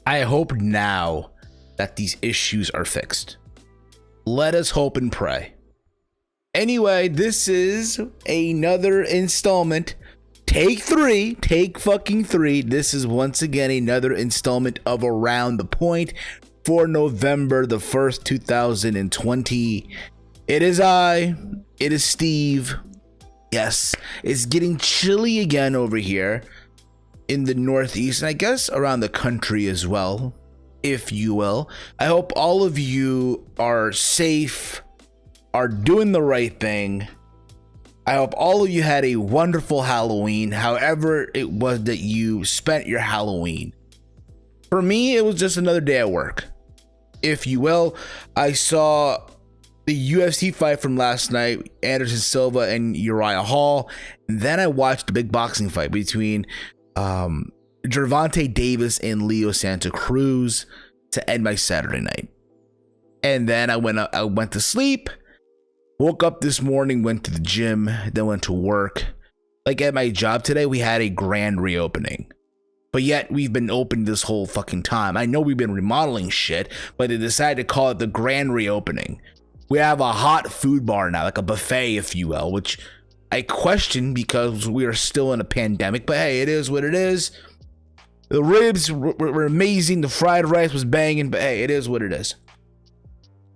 I hope now that these issues are fixed. Let us hope and pray. Anyway, this is another installment. Take fucking three. This is once again another installment of Around the Point for November the 1st, 2020. It is Steve. Yes, it's getting chilly again over here in the Northeast, and I guess around the country as well, if you will. I hope all of you are safe, are doing the right thing. I hope all of you had a wonderful Halloween, however it was that you spent your Halloween. For me, it was just another day at work, if you will. I saw the UFC fight from last night, Anderson Silva and Uriah Hall. And then I watched the big boxing fight between Gervonta Davis and Leo Santa Cruz to end my Saturday night. And then I went to sleep, woke up this morning, went to the gym, then went to work. Like at my job today, we had a grand reopening. But yet we've been open this whole fucking time. I know we've been remodeling shit, but they decided to call it the grand reopening. We have a hot food bar now, like a buffet, if you will, which I question because we are still in a pandemic. But hey, it is what it is. The ribs were amazing. The fried rice was banging. But hey, it is what it is.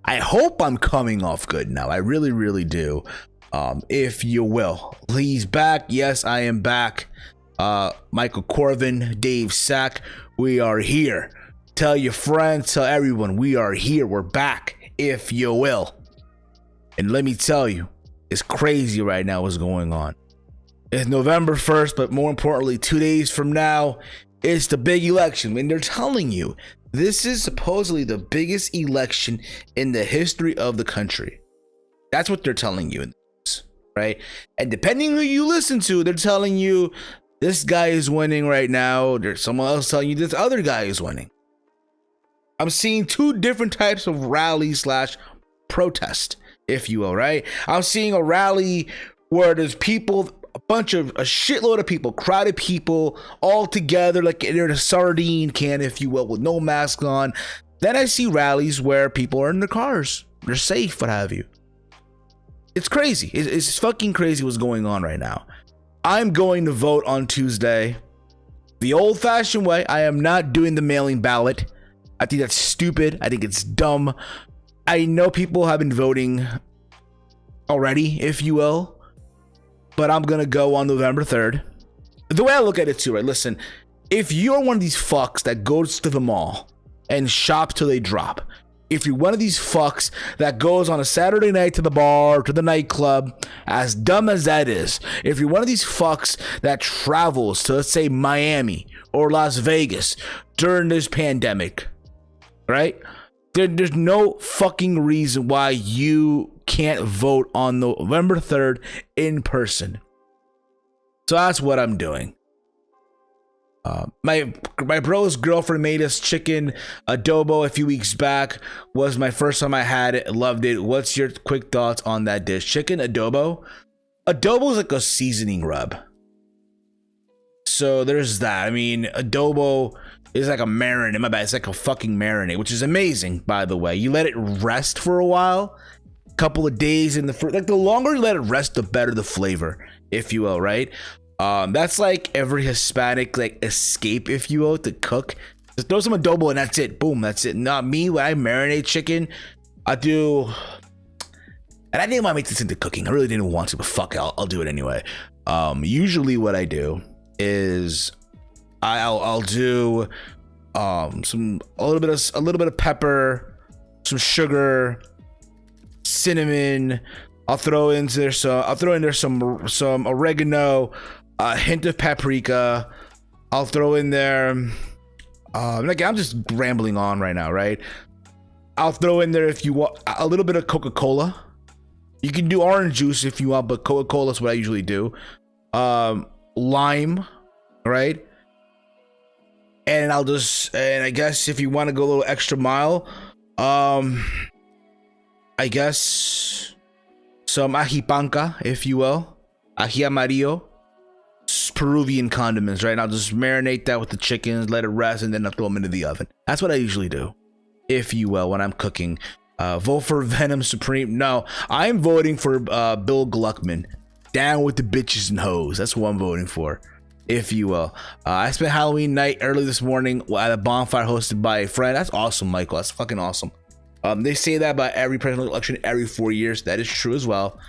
I hope I'm coming off good now. I really, really do. If you will. He's back. Yes, I am back. Michael Corvin, Dave Sack. We are here. Tell your friends, tell everyone we are here. We're back, if you will. And let me tell you, it's crazy right now what's going on. It's November 1st, but more importantly, 2 days from now, it's the big election. And they're telling you, this is supposedly the biggest election in the history of the country. That's what they're telling you, right? And depending who you listen to, they're telling you this guy is winning right now. There's someone else telling you this other guy is winning. I'm seeing two different types of rally / protest, if you will, right? I'm seeing a rally where there's people, a shitload of people, crowded people all together like they're in a sardine can, if you will, with no mask on. Then I see rallies where people are in their cars. They're safe, what have you. It's crazy. It's fucking crazy what's going on right now. I'm going to vote on Tuesday the old-fashioned way. I am not doing the mailing ballot. I think that's stupid. I think it's dumb. I know people have been voting already, if you will, but I'm going to go on November 3rd. The way I look at it too, right? Listen, if you're one of these fucks that goes to the mall and shop till they drop, if you're one of these fucks that goes on a Saturday night to the bar, to the nightclub, as dumb as that is, if you're one of these fucks that travels to, let's say, Miami or Las Vegas during this pandemic, right? There's no fucking reason why you can't vote on November 3rd in person. So that's what I'm doing. My bro's girlfriend made us chicken adobo a few weeks back. Was my first time I had it. Loved it. What's your quick thoughts on that dish? Chicken adobo? Adobo is like a seasoning rub. So there's that. I mean, adobo is like a marinade. My bad. It's like a fucking marinade, which is amazing, by the way. You let it rest for a while, a couple of days in the fruit. Like the longer you let it rest, the better the flavor, if you will, right? That's like every Hispanic like escape, if you will, to cook. Just throw some adobo and that's it. Boom, that's it. Not me. When I marinate chicken, I do. And I didn't want to make this into cooking. I really didn't want to, but fuck it, I'll do it anyway. Usually what I do is I'll do a little bit of pepper, some sugar, cinnamon. I'll throw in there some oregano, a hint of paprika. I'll throw in there like I'm just rambling on right now, right? I'll throw in there, if you want, a little bit of Coca-Cola. You can do orange juice if you want, but Coca-Cola is what I usually do. Lime, right? And I guess if you want to go a little extra mile, I guess some ají panca, if you will, ají amarillo. Peruvian condiments, right? And I'll just marinate that with the chickens, let it rest, and then I'll throw them into the oven. That's what I usually do, if you will, when I'm cooking. Vote for Venom Supreme. No, I'm voting for Bill Gluckman. Down with the bitches and hoes. That's what I'm voting for, if you will. I spent Halloween night early this morning at a bonfire hosted by a friend. That's awesome, Michael. That's fucking awesome. They say that about every presidential election every 4 years. That is true as well.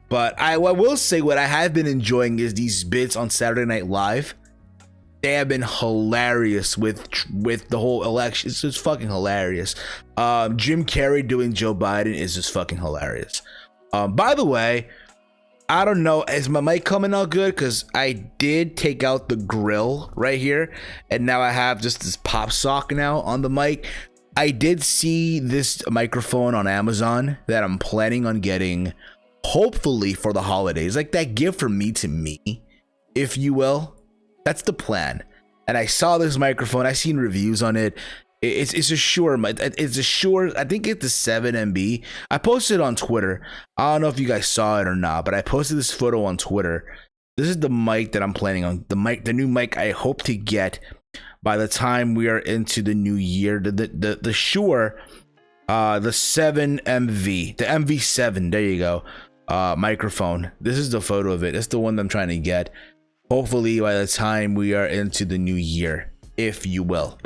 But I will say what I have been enjoying is these bits on Saturday Night Live. They have been hilarious with the whole election. It's just fucking hilarious. Jim Carrey doing Joe Biden is just fucking hilarious. By the way, I don't know, is my mic coming out good? Because I did take out the grill right here, and now I have just this pop sock now on the mic. I did see this microphone on Amazon that I'm planning on getting, hopefully for the holidays, like that gift from me to me, if you will. That's the plan. And I saw this microphone. I seen reviews on it. It's a Shure. It's a Shure. I think it's the 7MB. I posted it on Twitter. I don't know if you guys saw it or not, but I posted this photo on Twitter. This is the mic that I'm planning on. The new mic I hope to get by the time we are into the new year. The Shure, the 7MV, the MV7. There you go. Microphone. This is the photo of it. That's the one I'm trying to get. Hopefully by the time we are into the new year, if you will.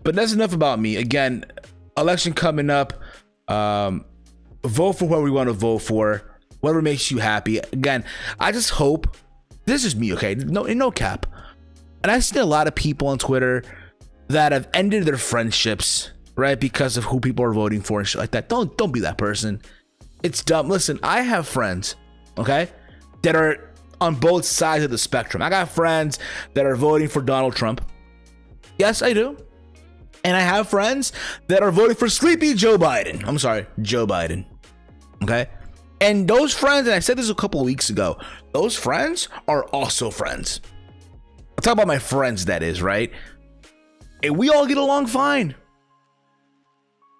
But that's enough about me. Again, election coming up. Vote for whoever we want to vote for. Whatever makes you happy. Again, I just hope, this is me, okay? No cap. And I've seen a lot of people on Twitter that have ended their friendships, right? Because of who people are voting for and shit like that. Don't be that person. It's dumb. Listen, I have friends, okay, that are on both sides of the spectrum. I got friends that are voting for Donald Trump. Yes, I do. And I have friends that are voting for sleepy Joe Biden. I'm sorry, Joe Biden. Okay? And those friends, and I said this a couple of weeks ago, those friends are also friends. I'll talk about my friends, that is, right? And we all get along fine.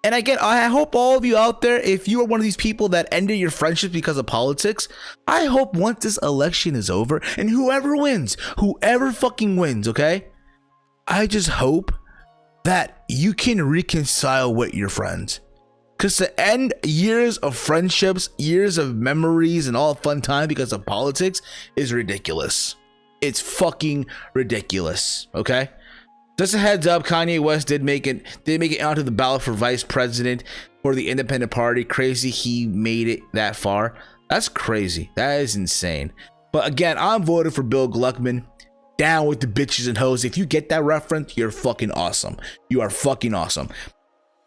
And again, I hope all of you out there, if you are one of these people that ended your friendship because of politics, I hope once this election is over, and whoever wins, whoever fucking wins, okay? I just hope that you can reconcile with your friends. Because to end years of friendships, years of memories, and all fun time because of politics is ridiculous. It's fucking ridiculous, okay? Just a heads up, Kanye West did make it onto the ballot for vice president for the Independent Party. Crazy he made it that far. That's crazy. That is insane. But again, I'm voting for Bill Gluckman. Down with the bitches and hoes. If you get that reference, you're fucking awesome. You are fucking awesome.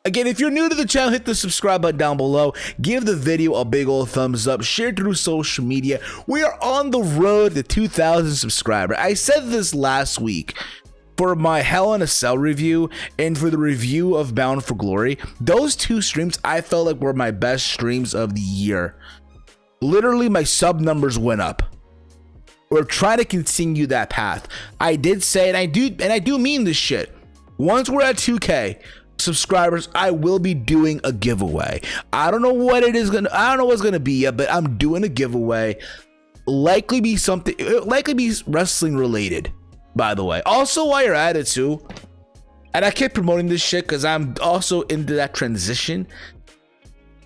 Again, if you're new to the channel, hit the subscribe button down below. Give the video a big old thumbs up. Share it through social media. We are on the road to 2,000 subscribers. I said this last week. For my Hell in a Cell review and for the review of Bound for Glory, those two streams I felt like were my best streams of the year. Literally, my sub numbers went up. We're trying to continue that path. I did say, and I do mean this shit. Once we're at 2K subscribers, I will be doing a giveaway. I don't know what it is gonna. I don't know what's gonna be yet, but I'm doing a giveaway. Likely be wrestling related. By the way, also while you're at it too, and I keep promoting this shit because I'm also into that transition,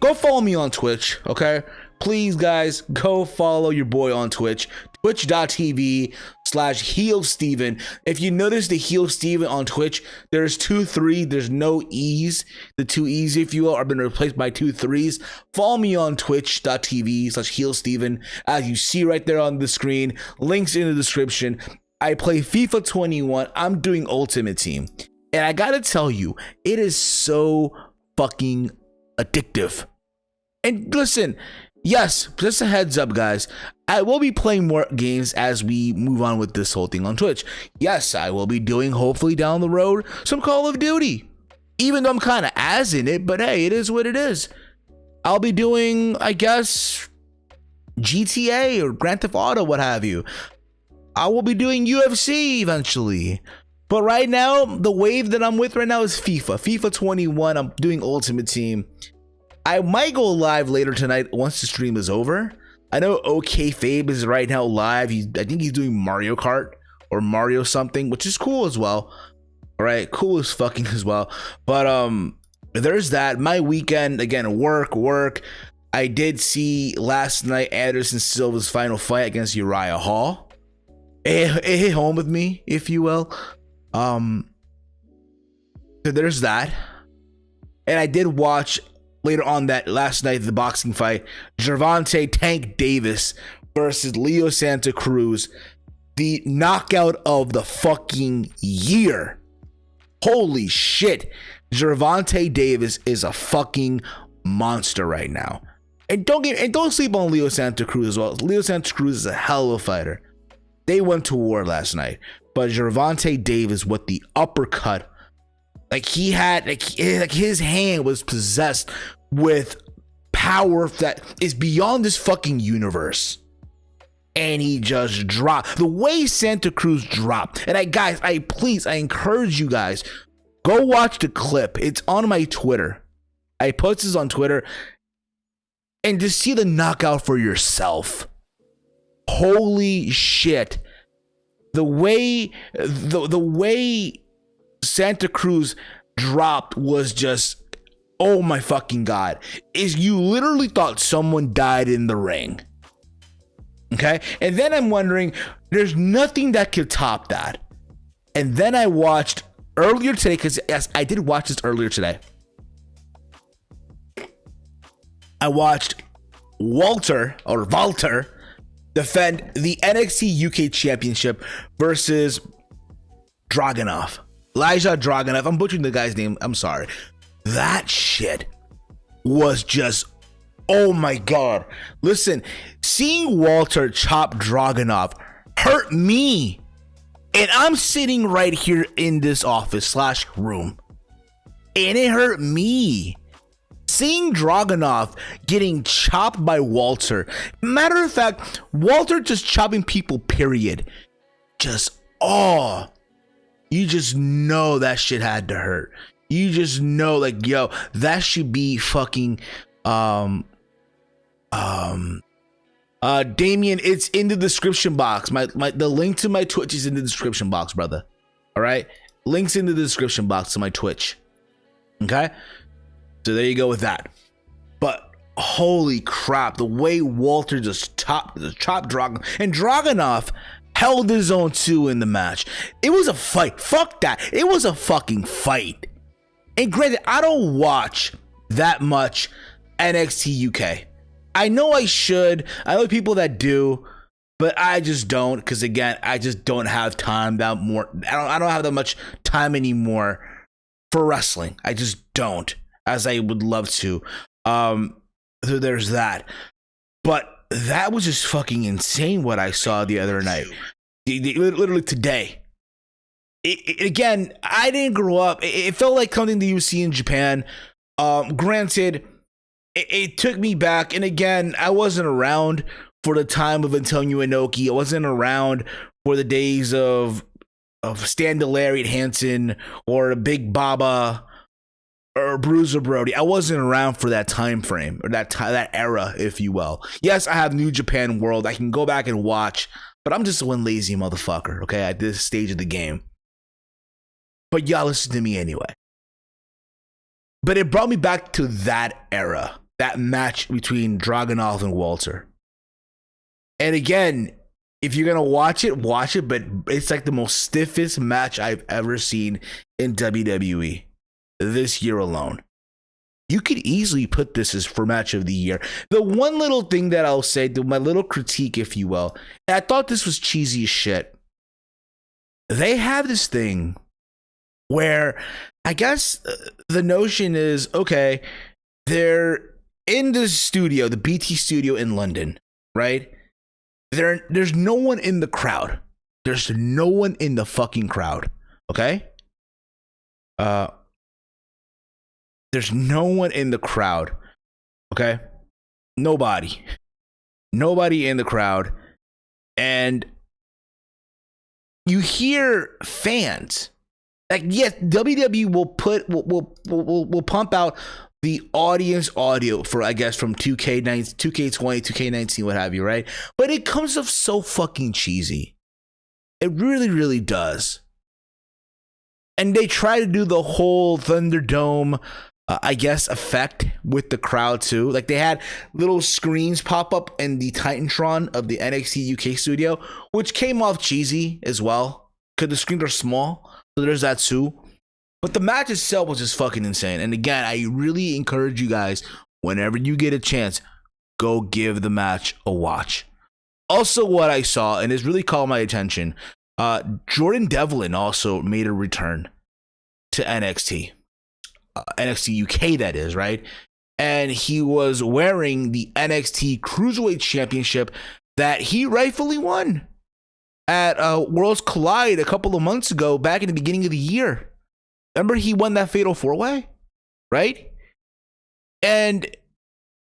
go follow me on Twitch, okay? Please guys, go follow your boy on Twitch, twitch.tv/HeelSteven. If you notice the Heel Steven on Twitch, there's 2 3, there's no E's. The 2 E's, if you will, are been replaced by 2 3's. Follow me on twitch.tv/HeelSteven. As you see right there on the screen, links in the description. I play FIFA 21. I'm doing Ultimate Team. And I gotta tell you, it is so fucking addictive. And listen, yes, just a heads up, guys. I will be playing more games as we move on with this whole thing on Twitch. Yes, I will be doing, hopefully down the road, some Call of Duty. Even though I'm kind of ass in it, but hey, it is what it is. I'll be doing, I guess, GTA or Grand Theft Auto, what have you. I will be doing UFC eventually. But right now, the wave that I'm with right now is FIFA 21. I'm doing Ultimate Team. I might go live later tonight once the stream is over. I know OK Fabe is right now live. I think he's doing Mario Kart or Mario something, which is cool as well. All right, cool as fucking as well. But there's that. My weekend, again, work. I did see last night Anderson Silva's final fight against Uriah Hall. It hit home with me, if you will. So there's that. And I did watch later on that last night, the boxing fight, Gervonta Tank Davis versus Leo Santa Cruz, the knockout of the fucking year. Holy shit. Gervonta Davis is a fucking monster right now. And don't sleep on Leo Santa Cruz as well. Leo Santa Cruz is a hell of a fighter. They went to war last night. But Gervonta Davis with the uppercut, like he had, like his hand was possessed with power that is beyond this fucking universe. And he just dropped. The way Santa Cruz dropped. And I encourage you guys, go watch the clip. It's on my Twitter. I put this on Twitter. And just see the knockout for yourself. Holy shit. The way Santa Cruz dropped was just, oh my fucking God. You literally thought someone died in the ring. Okay? And then I'm wondering, there's nothing that could top that. And then I watched earlier today, because yes, I did watch this earlier today. I watched Walter defend the NXT UK Championship versus Dragunov. Elijah Dragunov. I'm butchering the guy's name. I'm sorry. That shit was just, oh my God. Listen, seeing Walter chop Dragunov hurt me. And I'm sitting right here in this office / room. And it hurt me. Seeing Dragunov getting chopped by Walter. Matter of fact, Walter just chopping people, period. Just, you just know that shit had to hurt. You just know, like, yo, that should be fucking, Damien, it's in the description box. The link to my Twitch is in the description box, brother. All right? Links in the description box to my Twitch. Okay? So there you go with that. But holy crap, the way Walter just chopped Dragunov, and Dragunov held his own too in the match. It was a fight. Fuck that. It was a fucking fight. And granted, I don't watch that much NXT UK. I know I should. I know people that do, but I just don't, because again, I just don't have time I don't have that much time anymore for wrestling. I just don't, as I would love to. So there's that. But that was just fucking insane what I saw the other night. Literally today. Again, I didn't grow up. It felt like something that you see in Japan. Granted, it took me back. And again, I wasn't around for the time of Antonio Inoki. I wasn't around for the days of Stan Delariat Hansen or Big Baba or Bruiser Brody. I wasn't around for that time frame or that era, if you will. Yes, I have New Japan World. I can go back and watch, but I'm just one lazy motherfucker, okay, at this stage of the game. But y'all listen to me anyway. But it brought me back to that era, that match between Dragunov and Walter. And again, if you're gonna watch it, but it's like the most stiffest match I've ever seen in WWE this year alone. You could easily put this as for match of the year. The one little thing that I'll say, my little critique, if you will, and I thought this was cheesy as shit. They have this thing where I guess the notion is, okay, they're in the studio, the BT studio in London, right? There's no one in the crowd. There's no one in the fucking crowd, okay? There's no one in the crowd, okay? Nobody in the crowd. And you hear fans. Like, yes, WWE will pump out the audience audio for, I guess, from 2K20, 2K19, what have you, right? But it comes off so fucking cheesy. It really, really does. And they try to do the whole Thunderdome, I guess, effect with the crowd too. Like they had little screens pop up in the Titantron of the NXT UK studio, which came off cheesy as well because the screens are small. So there's that too. But the match itself was just fucking insane. And again, I really encourage you guys, whenever you get a chance, go give the match a watch. Also, what I saw, and it's really caught my attention, Jordan Devlin also made a return to NXT. NXT UK, that is, right? And he was wearing the NXT Cruiserweight Championship that he rightfully won at Worlds Collide a couple of months ago, back in the beginning of the year. Remember, he won that Fatal 4-Way, right? And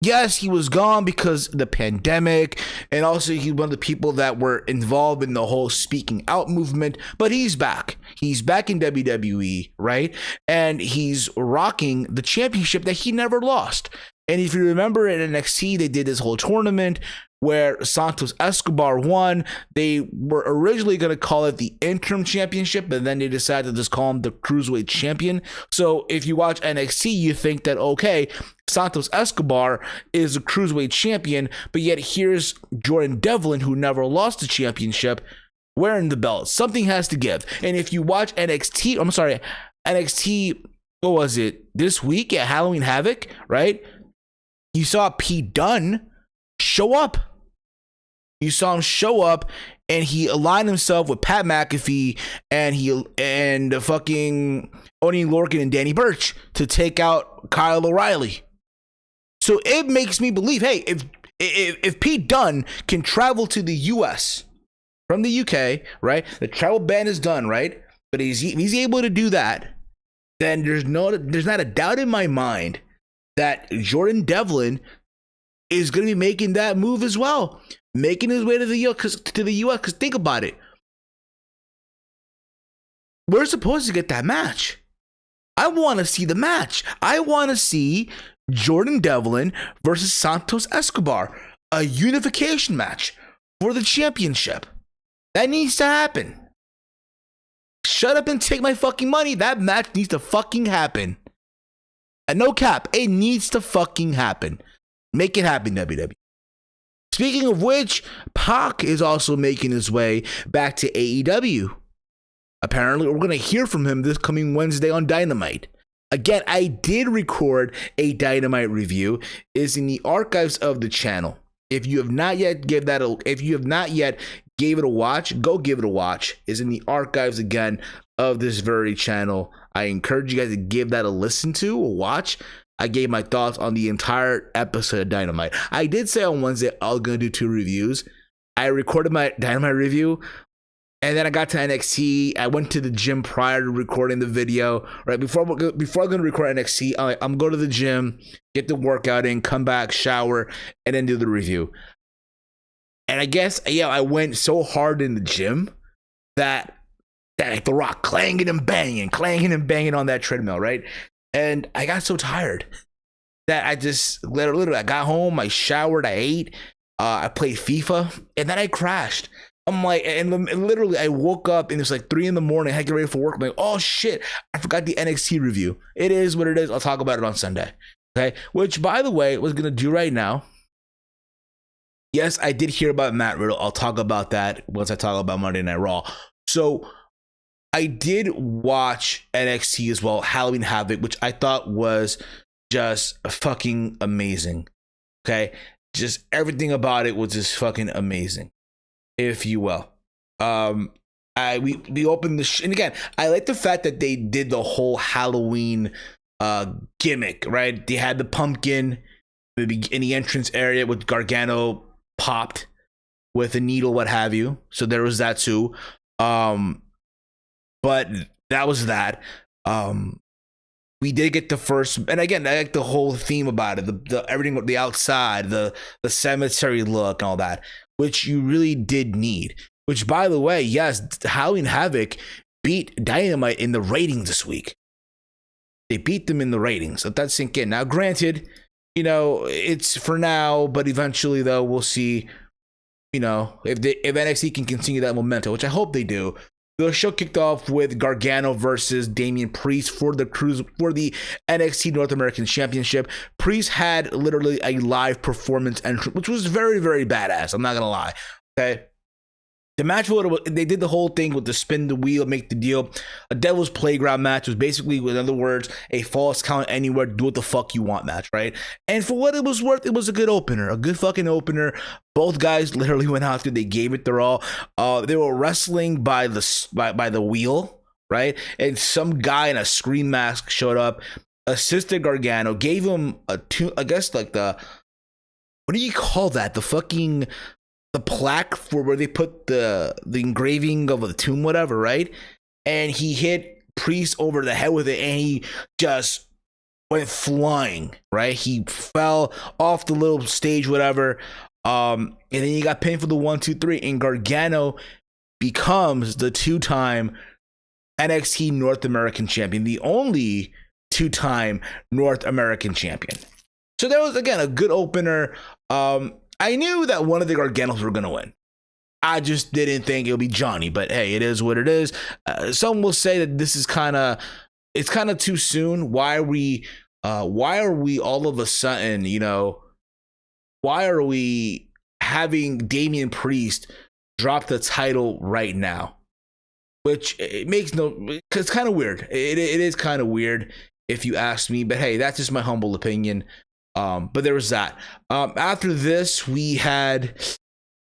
yes, he was gone because of the pandemic, and also he's one of the people that were involved in the whole speaking out movement, but he's back. He's back in WWE, right? And he's rocking the championship that he never lost. And if you remember at NXT, they did this whole tournament where Santos Escobar won. They were originally going to call it the interim championship, but then they decided to just call him the Cruiserweight champion. So if you watch NXT, you think that, okay, Santos Escobar is a Cruiserweight champion, but yet here's Jordan Devlin, who never lost the championship, wearing the belt. Something has to give. And if you watch NXT, what was it, this week at Halloween Havoc, right? You saw Pete Dunne show up. You saw him show up, and he aligned himself with Pat McAfee and fucking Oni Lorcan and Danny Burch to take out Kyle O'Reilly. So it makes me believe, hey, if Pete Dunne can travel to the US from the UK, right? The travel ban is done, right? But he's able to do that, then there's not a doubt in my mind that Jordan Devlin is going to be making that move as well, making his way to the US. Because think about it, we're supposed to get that match. I want to see the match. I want to see Jordan Devlin versus Santos Escobar, a unification match for the championship. That needs to happen. Shut up and take my fucking money. That match needs to fucking happen. And no cap, it needs to fucking happen. Make it happen, WWE. Speaking of which, Pac is also making his way back to AEW. Apparently, we're going to hear from him this coming Wednesday on Dynamite. Again, I did record a Dynamite review. It's in the archives of the channel. If you have not yet gave it a watch, go give it a watch. It's in the archives again of this very channel. I encourage you guys to give that a listen to, a watch. I gave my thoughts on the entire episode of Dynamite. I did say on Wednesday I was going to do 2 reviews. I recorded my Dynamite review, and then I got to NXT. I went to the gym prior to recording the video. Right before I'm going to record NXT, I'm going to the gym, get the workout in, come back, shower, and then do the review. And I guess, yeah, I went so hard in the gym that The Rock clanging and banging on that treadmill, right? And I got so tired that I just literally, I got home, I showered, I ate, I played FIFA, and then I crashed. I'm like, and literally I woke up and it's like 3 a.m. I had to get ready for work. I'm like, oh shit, I forgot the NXT review. It is what it is. I'll talk about it on Sunday. Okay. Which, by the way, was going to do right now. Yes, I did hear about Matt Riddle. I'll talk about that once I talk about Monday Night Raw. So I did watch NXT as well, Halloween Havoc, which I thought was just fucking amazing. Okay. Just everything about it was just fucking amazing, if you will. We opened the and again, I like the fact that they did the whole Halloween gimmick, right? They had the pumpkin maybe in the entrance area with Gargano popped with a needle, what have you. So there was that too. But that was that. We did get the first, and again, I like the whole theme about it, the everything with the outside, the cemetery look and all that, which you really did need. Which, by the way, yes, Halloween Havoc beat Dynamite in the ratings this week. They beat them in the ratings. Let that sink in. Now, granted, you know, it's for now, but eventually, though, we'll see, you know, if NXT can continue that momentum, which I hope they do. The show kicked off with Gargano versus Damian Priest for the NXT North American Championship. Priest had literally a live performance entrance, which was very, very badass. I'm not gonna lie. Okay. The match, they did the whole thing with the spin the wheel, make the deal. A Devil's Playground match was basically, in other words, a false count anywhere, do what the fuck you want match, right? And for what it was worth, it was a good opener, a good fucking opener. Both guys literally went out there, they gave it their all. They were wrestling by the wheel, right? And some guy in a screen mask showed up, assisted Gargano, gave him I guess like what do you call that? The plaque for where they put the engraving of the tomb, whatever, right? And he hit Priest over the head with it, and he just went flying, right? He fell off the little stage, whatever. And then he got pinned for the 1, 2, 3, and Gargano becomes the 2-time NXT North American champion, the only 2-time North American champion. So that was, again, a good opener. I knew that one of the Garganos were going to win. I just didn't think it would be Johnny, but hey, it is what it is. Some will say that this is it's kind of too soon. Why are we all of a sudden, you know, why are we having Damian Priest drop the title right now? Which it makes because it's kind of weird. It is kind of weird if you ask me, but hey, that's just my humble opinion. But there was that. After this, we had,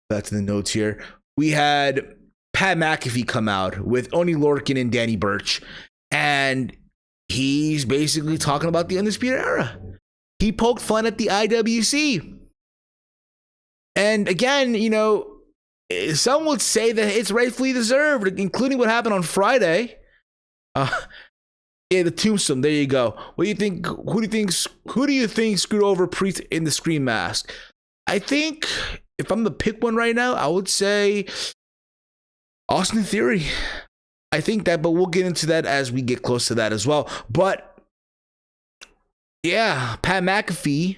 back to the notes here, we had Pat McAfee come out with Oney Lorcan and Danny Burch, and he's basically talking about the Undisputed Era. He poked fun at the IWC. And again, you know, some would say that it's rightfully deserved, including what happened on Friday. Yeah, the tombstone. There you go. What do you think? Who do you think screwed over Priest in the Scream mask? I think if I'm to pick one right now, I would say Austin Theory. I think that, but we'll get into that as we get close to that as well. But yeah, Pat McAfee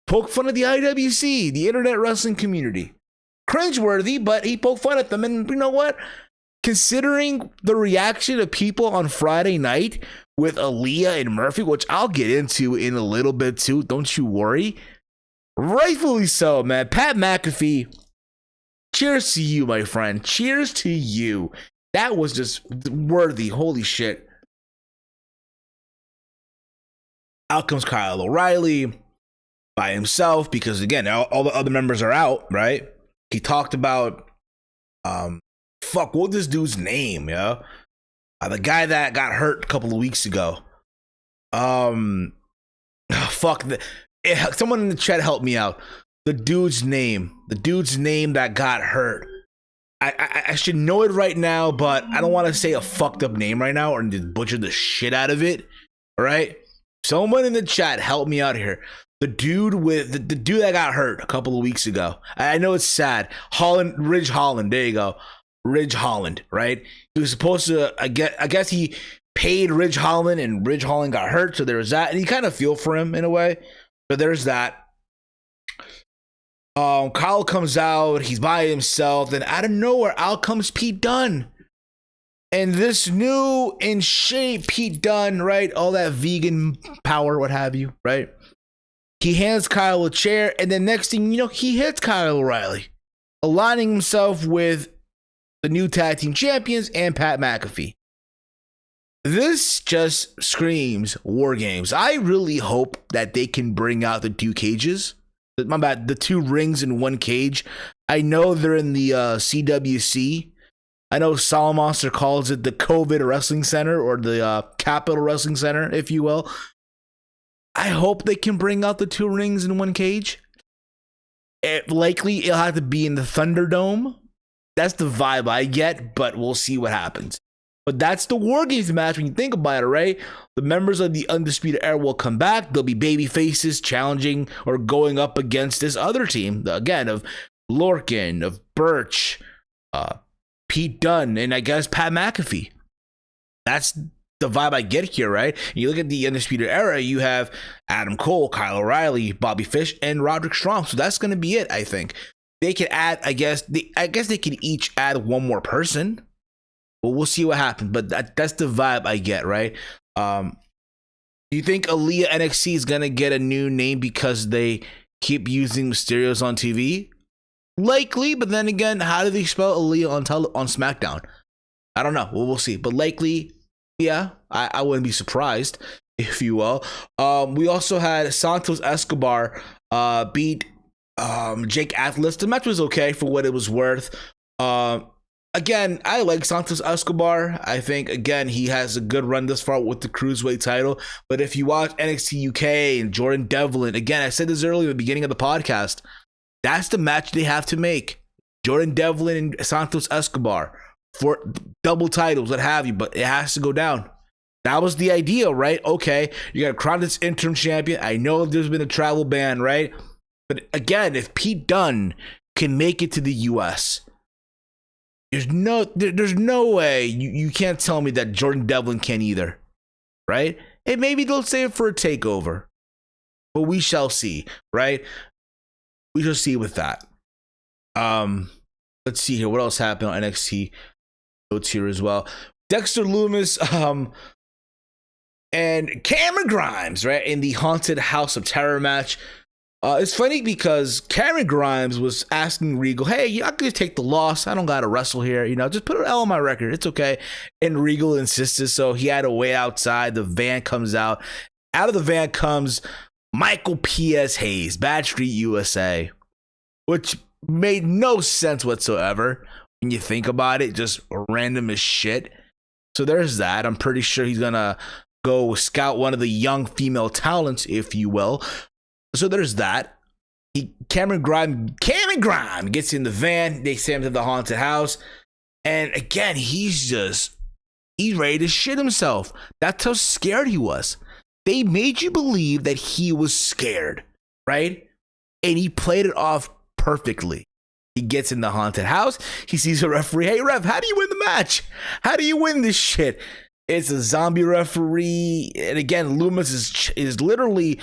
poked fun at the IWC, the Internet Wrestling Community. Cringeworthy, but he poked fun at them, and you know what? Considering the reaction of people on Friday night with Aaliyah and Murphy, which I'll get into in a little bit too, don't you worry. Rightfully so, man. Pat McAfee, cheers to you, my friend. Cheers to you. That was just worthy. Holy shit. Out comes Kyle O'Reilly by himself because, again, all the other members are out, right? He talked about what was this dude's name, yeah? The guy that got hurt a couple of weeks ago. Someone in the chat help me out. The dude's name that got hurt. I should know it right now, but I don't want to say a fucked up name right now or just butcher the shit out of it. All right? Someone in the chat help me out here. The dude that got hurt a couple of weeks ago. I know it's sad. Ridge Holland. There you go. Ridge Holland, right? He was supposed to, I guess he paid Ridge Holland and Ridge Holland got hurt. So there was that. And you kind of feel for him in a way. But there's that. Kyle comes out. He's by himself. Then out of nowhere, out comes Pete Dunne. And this new in shape Pete Dunne, right? All that vegan power, what have you, right? He hands Kyle a chair. And then next thing you know, he hits Kyle O'Reilly, aligning himself with the new tag team champions and Pat McAfee. This just screams War Games. I really hope that they can bring out the two cages. The two rings in one cage. I know they're in the CWC. I know Solid Monster calls it the COVID Wrestling Center or the Capital Wrestling Center, if you will. I hope they can bring out the two rings in one cage. It'll have to be in the Thunderdome. That's the vibe I get, but we'll see what happens. But that's the War Games match when you think about it, right? The members of the Undisputed Era will come back. There'll be baby faces challenging or going up against this other team, again, of Lorcan, of Birch, Pete Dunne, and I guess Pat McAfee. That's the vibe I get here, right? You look at the Undisputed Era, you have Adam Cole, Kyle O'Reilly, Bobby Fish, and Roderick Strong. So that's going to be it, I think. They could add, I guess they could each add one more person. But we'll see what happens. But that's the vibe I get, right? Do you think Aaliyah NXT is going to get a new name because they keep using Mysterios on TV? Likely, but then again, how do they spell Aaliyah on SmackDown? I don't know. We'll see. But likely, yeah, I wouldn't be surprised, if you will. We also had Santos Escobar beat Jake Atlas. The match was okay for what it was worth. Again, I like Santos Escobar. I think, again, he has a good run this far with the Cruiserweight title. But if you watch NXT UK and Jordan Devlin, again, I said this earlier at the beginning of the podcast, that's the match they have to make. Jordan Devlin and Santos Escobar for double titles, what have you, but it has to go down. That was the idea, right? Okay, you got to crown this interim champion. I know there's been a travel ban, right? But again, if Pete Dunne can make it to the US, there's no way you can't tell me that Jordan Devlin can either, right? And maybe they'll save it for a takeover, but we shall see, right? We shall see with that. Let's see here. What else happened on NXT notes here as well? Dexter Lumis and Cameron Grimes, right, in the Haunted House of Terror match. It's funny because Cameron Grimes was asking Regal, hey, I could take the loss. I don't got to wrestle here. Just put an L on my record. It's okay. And Regal insisted, so he had to wait outside. The van comes out. Out of the van comes Michael P.S. Hayes, Bad Street USA, which made no sense whatsoever when you think about it. Just random as shit. So there's that. I'm pretty sure he's going to go scout one of the young female talents, if you will. So there's that. Cameron Grimes gets in the van. They send him to the haunted house. And again, he's ready to shit himself. That's how scared he was. They made you believe that he was scared, right? And he played it off perfectly. He gets in the haunted house. He sees a referee. Hey, ref, how do you win the match? How do you win this shit? It's a zombie referee. And again, Loomis is literally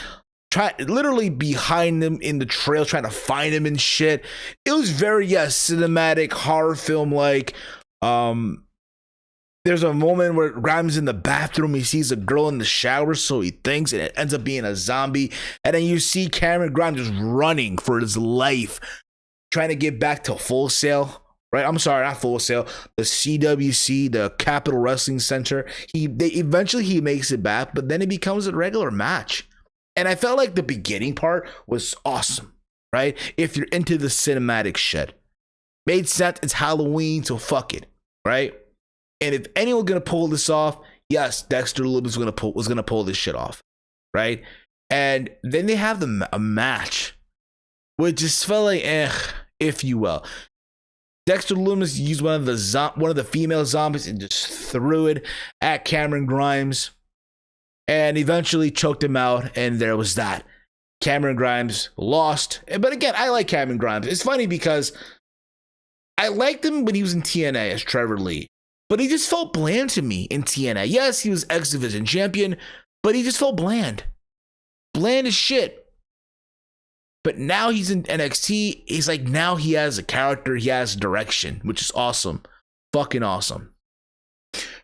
behind him in the trail, trying to find him and shit. It was very, cinematic, horror film like. There's a moment where Grimes is in the bathroom. He sees a girl in the shower, so he thinks, and it ends up being a zombie. And then you see Cameron Grimes just running for his life, trying to get back to Full Sail. Right? I'm sorry, not Full Sail. The CWC, the Capital Wrestling Center. Eventually he makes it back, but then it becomes a regular match. And I felt like the beginning part was awesome, right? If you're into the cinematic shit. Made sense, it's Halloween, so fuck it, right? And if anyone's gonna pull this off, yes, Dexter Lumis was gonna pull this shit off, right? And then they have a match, which just felt like, if you will. Dexter Lumis used one of the female zombies and just threw it at Cameron Grimes. And eventually choked him out, and there was that. Cameron Grimes lost. But again, I like Cameron Grimes. It's funny because I liked him when he was in TNA as Trevor Lee. But he just felt bland to me in TNA. Yes, he was X Division champion, but he just felt bland. Bland as shit. But now he's in NXT. He's like, now he has a character. He has direction, which is awesome. Fucking awesome.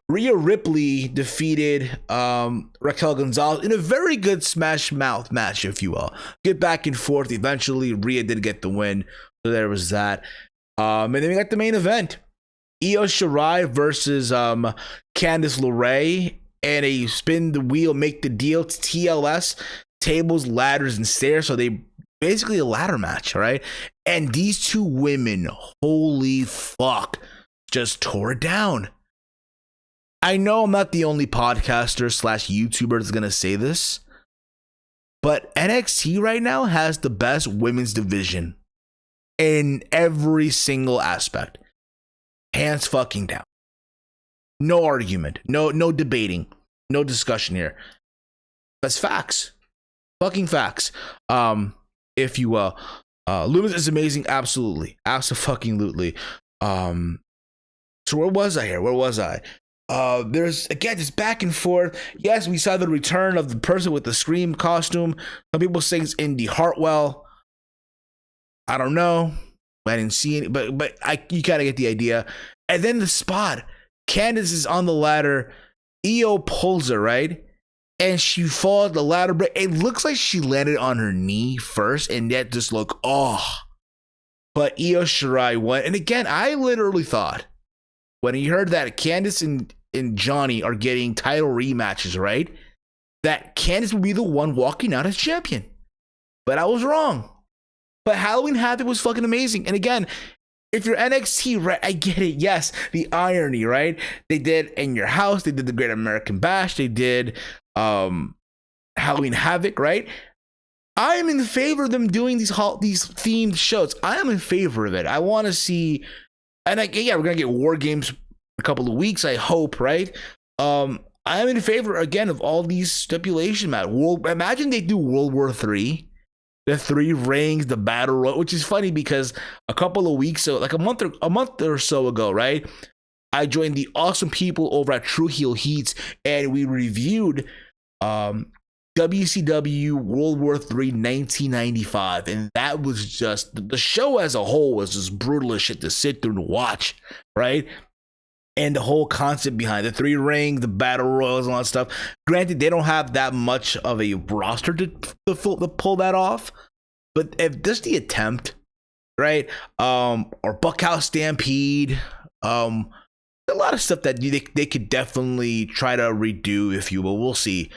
Rhea Ripley defeated Raquel Gonzalez in a very good smash mouth match, if you will. Get back and forth. Eventually, Rhea did get the win. So there was that. And then we got the main event. Io Shirai versus Candice LeRae. And a spin the wheel, make the deal to TLS. Tables, ladders, and stairs. So they basically a ladder match, right? And these two women, holy fuck, just tore it down. I know I'm not the only podcaster / YouTuber that's going to say this, but NXT right now has the best women's division in every single aspect. Hands fucking down. No argument. No debating. No discussion here. That's facts. Fucking facts. If you will. Lumis is amazing. Absolutely. Absolutely. So where was I here? There's again this back and forth. Yes, we saw the return of the person with the Scream costume. Some people say it's Indy Hartwell. I don't know. I didn't see it, but you kind of get the idea. And then the spot, Candice is on the ladder. Io pulls her, right? And she falls the ladder. It looks like she landed on her knee first, and that just looked, But Io Shirai went. And again, I literally thought when he heard that Candice and Johnny are getting title rematches, right? That Candice would be the one walking out as champion. But I was wrong. But Halloween Havoc was fucking amazing. And again, if you're NXT, right, I get it. Yes, the irony, right? They did In Your House. They did the Great American Bash. They did Halloween Havoc, right? I am in favor of them doing these themed shows. I am in favor of it. I want to see, and we're gonna get War Games in a couple of weeks. I hope, right? I am in favor again of all these stipulation matches. Imagine they do World War III. The 3 rings, the battle royal, which is funny because a couple of weeks ago, like a month or so ago, right? I joined the awesome people over at True Heel Heats, and we reviewed WCW World War III 1995, and that was just the show as a whole was just brutal as shit to sit through and watch, right? And the whole concept behind the 3 rings, the battle royals, and all that stuff. Granted, they don't have that much of a roster to pull that off, but if just the attempt, right? Or Buckhouse Stampede, a lot of stuff that they could definitely try to redo, if you will. We'll see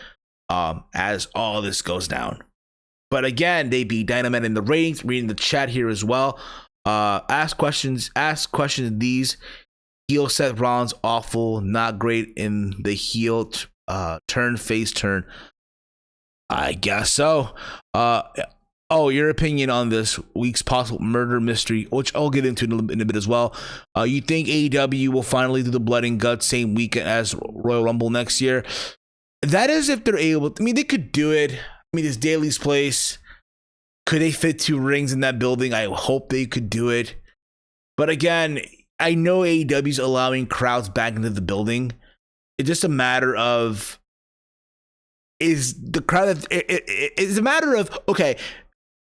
as all this goes down. But again, they beat Dynamite in the ratings. Reading the chat here as well. Ask questions. These. Heel Seth Rollins awful, not great in the heel face turn. I guess so. Your opinion on this week's possible murder mystery, which I'll get into in a bit as well. You think AEW will finally do the blood and guts same weekend as Royal Rumble next year? That is if they're able to. I mean, they could do it. I mean, it's Daly's place. Could they fit 2 rings in that building? I hope they could do it. But again, I know AEW's allowing crowds back into the building. It's just a matter of is the crowd. It's a matter of okay,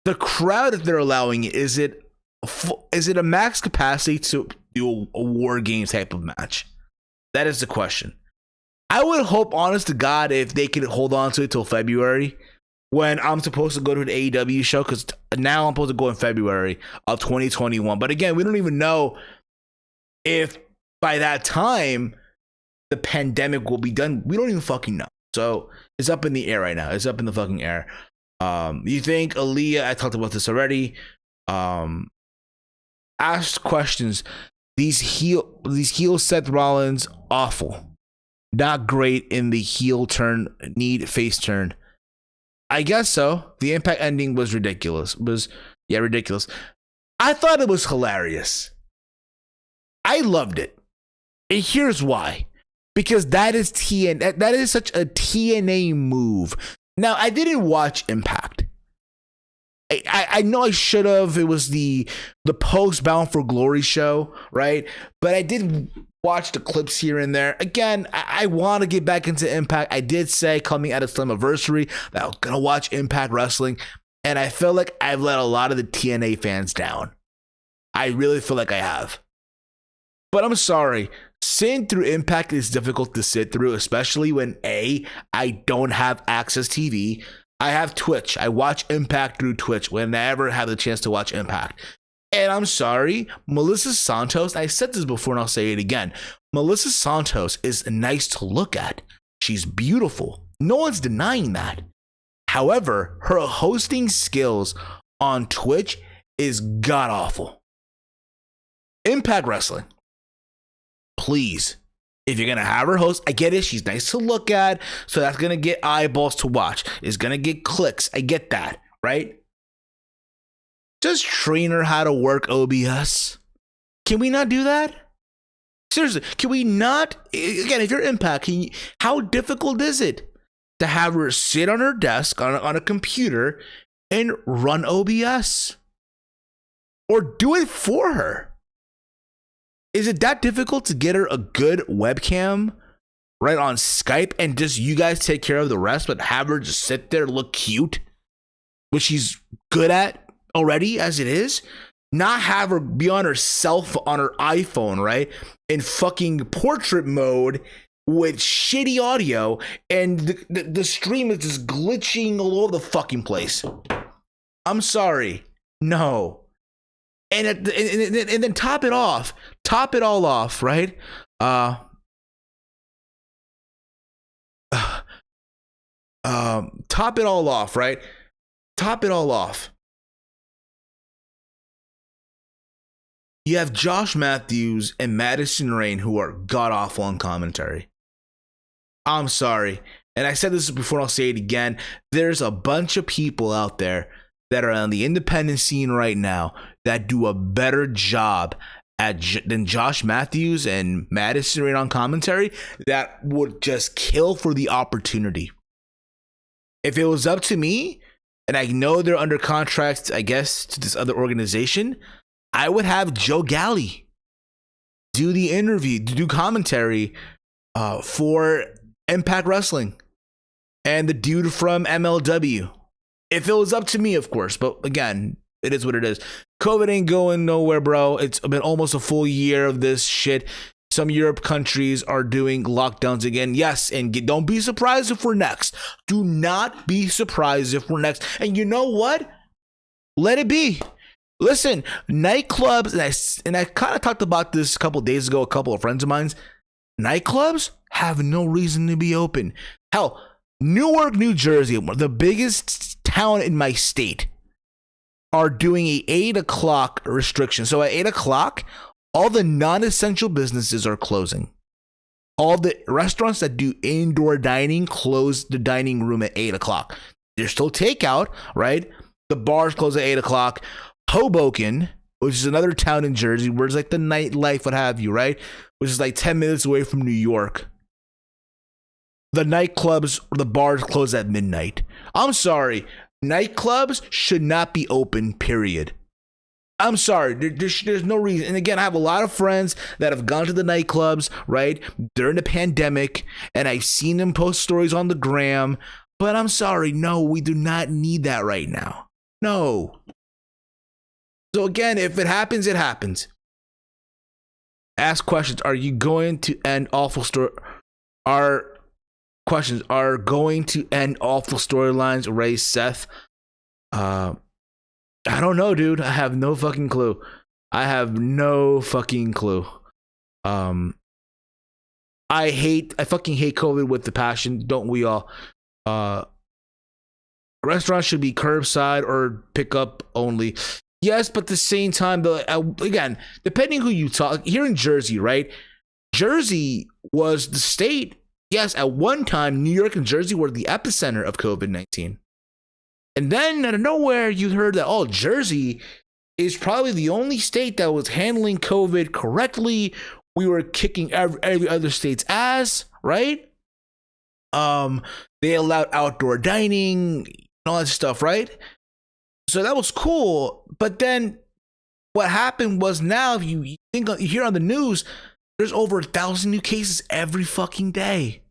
the crowd that they're allowing is it a max capacity to do a War Games type of match? That is the question. I would hope, honest to God, if they could hold on to it till February when I'm supposed to go to an AEW show, because now I'm supposed to go in February of 2021. But again, we don't even know if by that time the pandemic will be done. We don't even fucking know. So it's up in the air right now. It's up in the fucking air. You think Aaliyah, I talked about this already, asked questions. These heel Seth Rollins, awful. Not great in the heel turn, need face turn. I guess so. The Impact ending was ridiculous. Ridiculous. I thought it was hilarious. I loved it. And here's why. Because that is TNA. That is such a TNA move. Now, I didn't watch Impact. I know I should have. It was the post Bound for Glory show, right? But I did watch the clips here and there. Again, I want to get back into Impact. I did say coming out of Slammiversary that I was going to watch Impact Wrestling. And I feel like I've let a lot of the TNA fans down. I really feel like I have. But I'm sorry, sitting through Impact is difficult to sit through, especially when I don't have Access TV. I have Twitch. I watch Impact through Twitch whenever I have the chance to watch Impact. And I'm sorry, Melissa Santos, I said this before and I'll say it again. Melissa Santos is nice to look at. She's beautiful. No one's denying that. However, her hosting skills on Twitch is god-awful. Impact Wrestling. Please, if you're going to have her host, I get it. She's nice to look at. So that's going to get eyeballs to watch. It's going to get clicks. I get that, right? Just train her how to work OBS. Can we not do that? Seriously, can we not? Again, if you're Impact, how difficult is it to have her sit on her desk on a computer and run OBS? Or do it for her? Is it that difficult to get her a good webcam right, on Skype, and just you guys take care of the rest, but have her just sit there, look cute, which she's good at already as it is. Not have her be on her iPhone, right, in fucking portrait mode with shitty audio, and the stream is just glitching all over the fucking place. I'm sorry. No. And then top it all off, right? Top it all off, right? Top it all off. You have Josh Matthews and Madison Rayne, who are god awful on commentary. I'm sorry. And I said this before, I'll say it again. There's a bunch of people out there that are on the independent scene right now that do a better job than Josh Matthews and Madison Rayne on commentary, that would just kill for the opportunity. If it was up to me, and I know they're under contract, I guess, to this other organization, I would have Joe Galley do the interview, do commentary for Impact Wrestling and the dude from MLW. If it was up to me, of course. But again, it is what it is. COVID ain't going nowhere, bro. It's been almost a full year of this shit. Some Europe countries are doing lockdowns again. Yes, and don't be surprised if we're next. Do not be surprised if we're next. And you know what? Let it be. Listen, nightclubs, and I kind of talked about this a couple of days ago, a couple of friends of mine's. Nightclubs have no reason to be open. Hell, Newark, New Jersey, the biggest town in my state, are doing a 8 o'clock restriction. So at 8 o'clock, all the non-essential businesses are closing. All the restaurants that do indoor dining close the dining room at 8 o'clock. There's still takeout, right? The bars close at 8 o'clock. Hoboken, which is another town in Jersey where it's like the nightlife, what have you, right? Which is like 10 minutes away from New York. The nightclubs, the bars close at midnight. I'm sorry. Nightclubs should not be open, period. I'm sorry. There's no reason. And again, I have a lot of friends that have gone to the nightclubs, right, during the pandemic, and I've seen them post stories on the gram. But I'm sorry. No, we do not need that right now. No. So again, if it happens, it happens. Ask questions. Are you going to end awful story? Questions are going to end awful storylines. Ray Seth. I don't know, dude. I have no fucking clue. I fucking hate COVID with the passion. Don't we all? Restaurants should be curbside or pickup only. Yes, but at the same time, again, depending who you talk, here in Jersey, right? Jersey was the state. Yes, at one time, New York and Jersey were the epicenter of COVID-19. And then out of nowhere, you heard that, Jersey is probably the only state that was handling COVID correctly. We were kicking every other state's ass, right? They allowed outdoor dining and all that stuff, right? So that was cool. But then what happened was, now if you hear on the news, there's over 1,000 new cases every fucking day.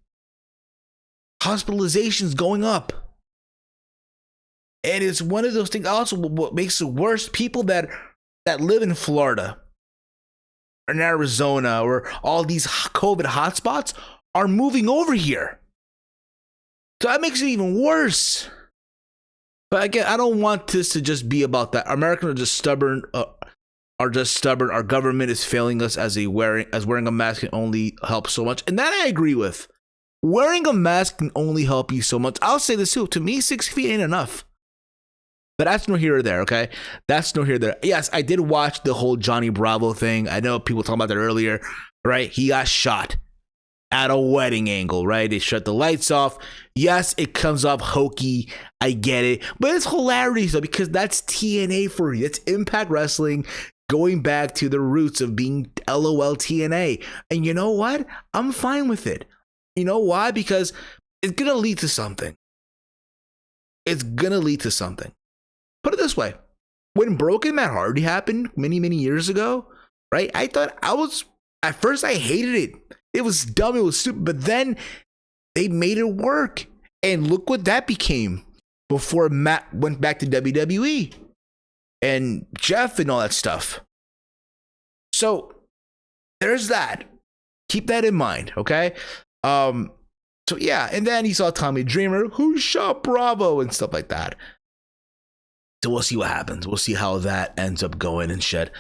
Hospitalizations going up. And it's one of those things. Also, what makes it worse, people that live in Florida or in Arizona or all these COVID hotspots are moving over here. So that makes it even worse. But again, I don't want this to just be about that. Americans are just stubborn. Our government is failing us as wearing a mask can only help so much. And that I agree with. Wearing a mask can only help you so much. I'll say this too. To me, 6 feet ain't enough. But that's no here or there, okay? That's no here or there. Yes, I did watch the whole Johnny Bravo thing. I know people talking about that earlier, right? He got shot at a wedding angle, right? They shut the lights off. Yes, it comes off hokey. I get it. But it's hilarious, though, because that's TNA for you. It's Impact Wrestling going back to the roots of being LOL TNA. And you know what? I'm fine with it. You know why? Because it's going to lead to something. It's going to lead to something. Put it this way. When Broken Matt Hardy happened many, many years ago, right? At first I hated it. It was dumb. It was stupid. But then they made it work. And look what that became before Matt went back to WWE and Jeff and all that stuff. So there's that. Keep that in mind, okay? So yeah, and then he saw Tommy Dreamer, who shot Bravo and stuff like that. So we'll see what happens. We'll see how that ends up going and shit.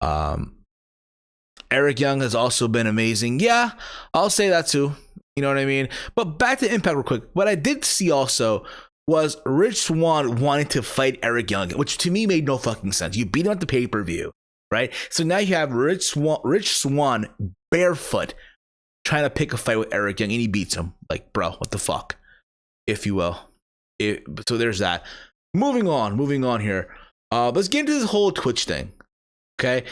Eric Young has also been amazing. Yeah, I'll say that too. You know what I mean? But back to Impact real quick. What I did see also was Rich Swann wanting to fight Eric Young, which to me made no fucking sense. You beat him at the pay-per-view, right? So now you have Rich Swann barefoot trying to pick a fight with Eric Young, and he beats him. Like, bro, what the fuck, if you will. So there's that. Moving on here. Let's get into this whole Twitch thing. Okay.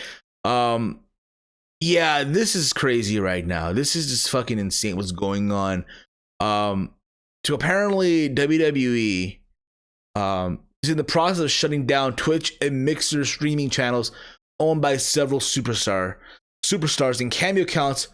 Yeah, this is crazy right now. This is just fucking insane what's going on. So apparently WWE is in the process of shutting down Twitch and Mixer streaming channels owned by several superstars, and Cameo accounts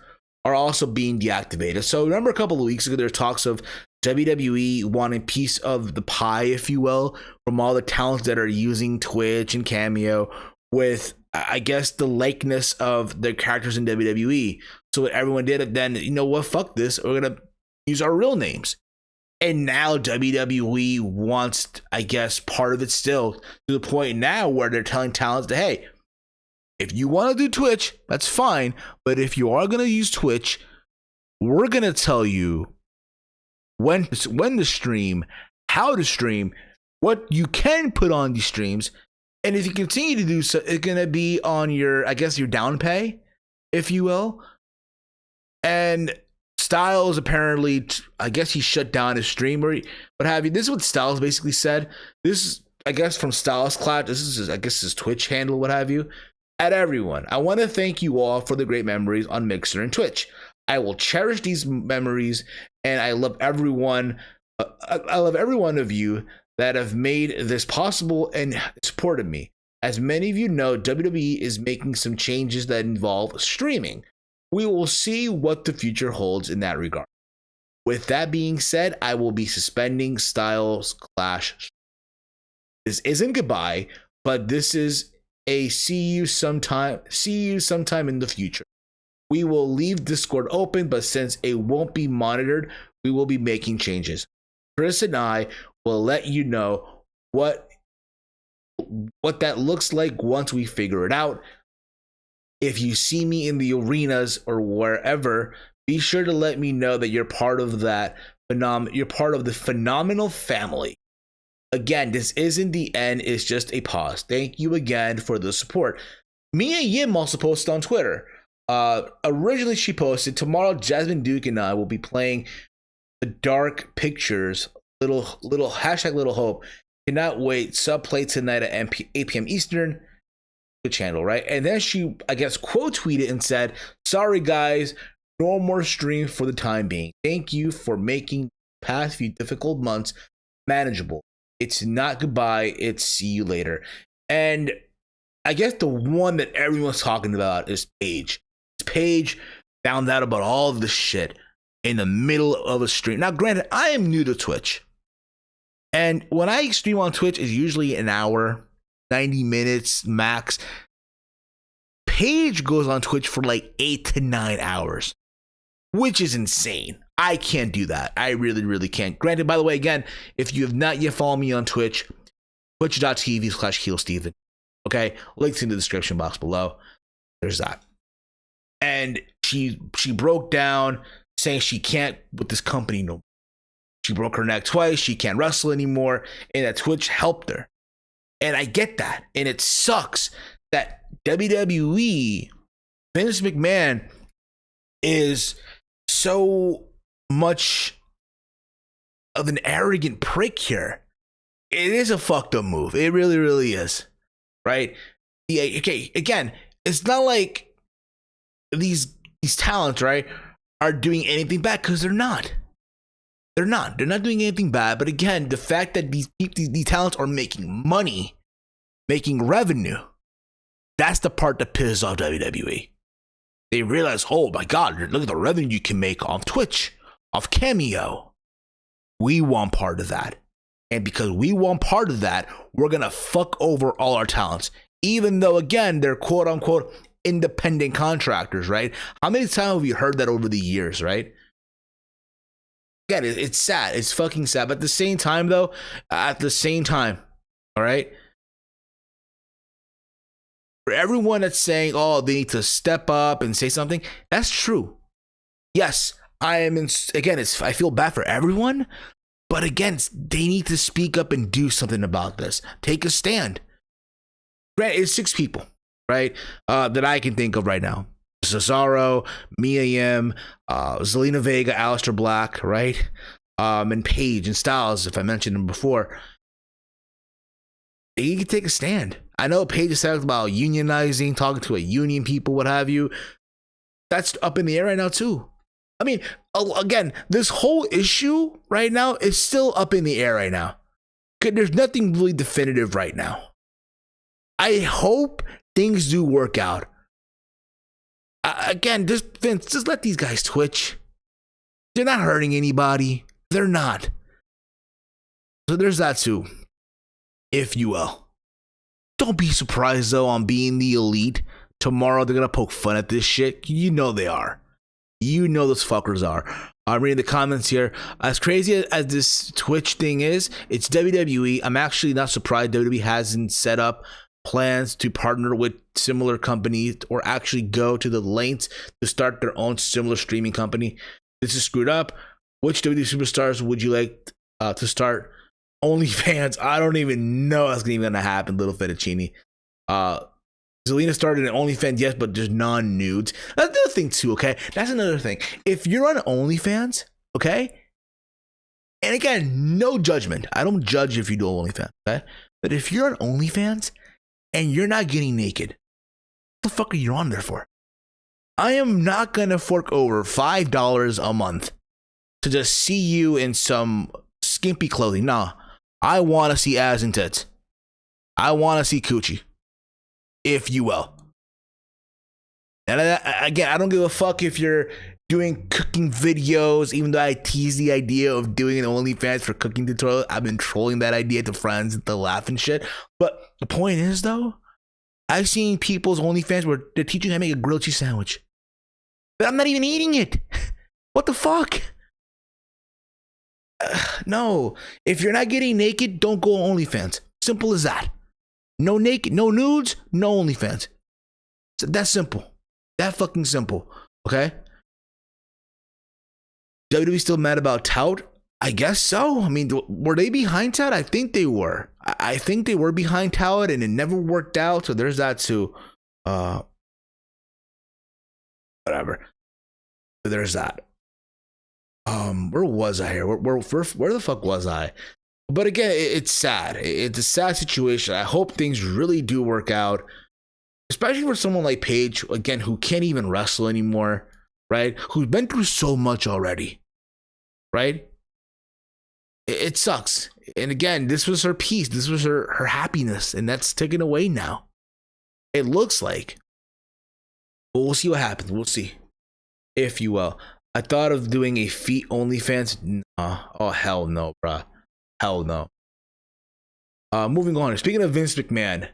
are also being deactivated. So remember a couple of weeks ago, there were talks of WWE wanting a piece of the pie, if you will, from all the talents that are using Twitch and Cameo with, I guess, the likeness of their characters in WWE. So what everyone did, then, you know what, fuck this, we're going to use our real names. And now WWE wants, I guess, part of it still, to the point now where they're telling talents that, hey, if you want to do Twitch, that's fine. But if you are going to use Twitch, we're going to tell you when to stream, how to stream, what you can put on these streams. And if you continue to do so, it's going to be on your, I guess, your down pay, if you will. And Styles apparently, I guess he shut down his stream or what have you. This is what Styles basically said. This is, I guess, from Styles Cloud. This is, I guess, his Twitch handle, what have you. At everyone, I want to thank you all for the great memories on Mixer and Twitch. I will cherish these memories, and I love everyone. I love every one of you that have made this possible and supported me. As many of you know, WWE is making some changes that involve streaming. We will see what the future holds in that regard. With that being said, I will be suspending Styles Clash. This isn't goodbye, but this is a see you sometime in the future. We will leave Discord open, but since it won't be monitored, we will be making changes. Chris and I will let you know what that looks like once we figure it out. If you see me in the arenas or wherever, be sure to let me know that you're part of that you're part of the phenomenal family. Again, this isn't the end, it's just a pause. Thank you again for the support. Mia Yim also posted on Twitter. Originally, she posted, tomorrow Jasmine Duke and I will be playing the Dark Pictures, little hashtag Little Hope. Cannot wait. Sub play tonight at 8 p.m. Eastern. Good channel, right? And then she, I guess, quote tweeted and said, sorry guys, no more stream for the time being. Thank you for making the past few difficult months manageable. It's not goodbye, it's see you later. And I guess the one that everyone's talking about is Paige. Paige found out about all of this shit in the middle of a stream. Now, granted, I am new to Twitch. And when I stream on Twitch, it's usually an hour, 90 minutes max. Paige goes on Twitch for like 8 to 9 hours, which is insane. I can't do that. I really, really can't. Granted, by the way, again, if you have not yet followed me on Twitch, twitch.tv/KeelSteven. Okay, links in the description box below. There's that. And she broke down saying she can't with this company no more. She broke her neck twice. She can't wrestle anymore. And that Twitch helped her. And I get that. And it sucks that WWE, Vince McMahon, is so much of an arrogant prick here. It is a fucked up move. It really, really is. Right? Yeah, okay, again, it's not like these talents, right, are doing anything bad, because they're not. They're not doing anything bad. But again, the fact that these talents are making money, making revenue, that's the part that pisses off WWE. They realize, oh my God, look at the revenue you can make off Twitch, off Cameo. We want part of that. And because we want part of that, we're going to fuck over all our talents. Even though, again, they're quote unquote independent contractors, right? How many times have you heard that over the years, right? Again, it's sad. It's fucking sad. But at the same time, though, all right? For everyone that's saying, oh, they need to step up and say something, that's true. Yes, I feel bad for everyone, but again, they need to speak up and do something about this. Take a stand. Granted, it's 6 people, right, that I can think of right now. Cesaro, Mia Yim, Zelina Vega, Aleister Black, right, and Paige and Styles, if I mentioned them before. You can take a stand. I know Paige is talking about unionizing, talking to a union people, what have you. That's up in the air right now too. I mean, again, this whole issue right now is still up in the air right now. There's nothing really definitive right now. I hope things do work out. Again, Vince, just let these guys twitch. They're not hurting anybody. They're not. So there's that too, if you will. Don't be surprised though on being the elite. Tomorrow they're gonna poke fun at this shit. You know they are. You know those fuckers are. I'm reading the comments here. As crazy as this Twitch thing is, it's WWE. I'm actually not surprised WWE hasn't set up plans to partner with similar companies or actually go to the lengths to start their own similar streaming company. This is screwed up. Which WWE superstars would you like to start OnlyFans? I don't even know that's even gonna happen, little fettuccine. Zelina started an OnlyFans, yes, but just non-nudes. That's another thing too, okay? That's another thing. If you're on OnlyFans, okay? And again, no judgment. I don't judge if you do OnlyFans, okay? But if you're on OnlyFans and you're not getting naked, what the fuck are you on there for? I am not gonna fork over $5 a month to just see you in some skimpy clothing. Nah, I want to see ass and tits. I want to see coochie, if you will. And again, I don't give a fuck if you're doing cooking videos, even though I tease the idea of doing an OnlyFans for cooking tutorials. I've been trolling that idea to friends to laugh and shit. But the point is, though, I've seen people's OnlyFans where they're teaching how to make a grilled cheese sandwich. But I'm not even eating it. What the fuck? No. If you're not getting naked, don't go on OnlyFans. Simple as that. No naked, no nudes, no OnlyFans. So that's simple. That fucking simple. Okay? WWE still mad about Tout? I guess so. I mean, were they behind Tout? I think they were. I think they were behind Tout and it never worked out. So there's that too. Whatever. So there's that. Where was I here? Where the fuck was I? But again, it's sad. It's a sad situation. I hope things really do work out, especially for someone like Paige, again, who can't even wrestle anymore, right? Who's been through so much already, right? It sucks. And again, this was her peace. This was her happiness, and that's taken away now. It looks like. But we'll see what happens. We'll see, if you will. I thought of doing a feet OnlyFans. Oh, hell no, bruh. Hell no. Moving on. Speaking of Vince McMahon,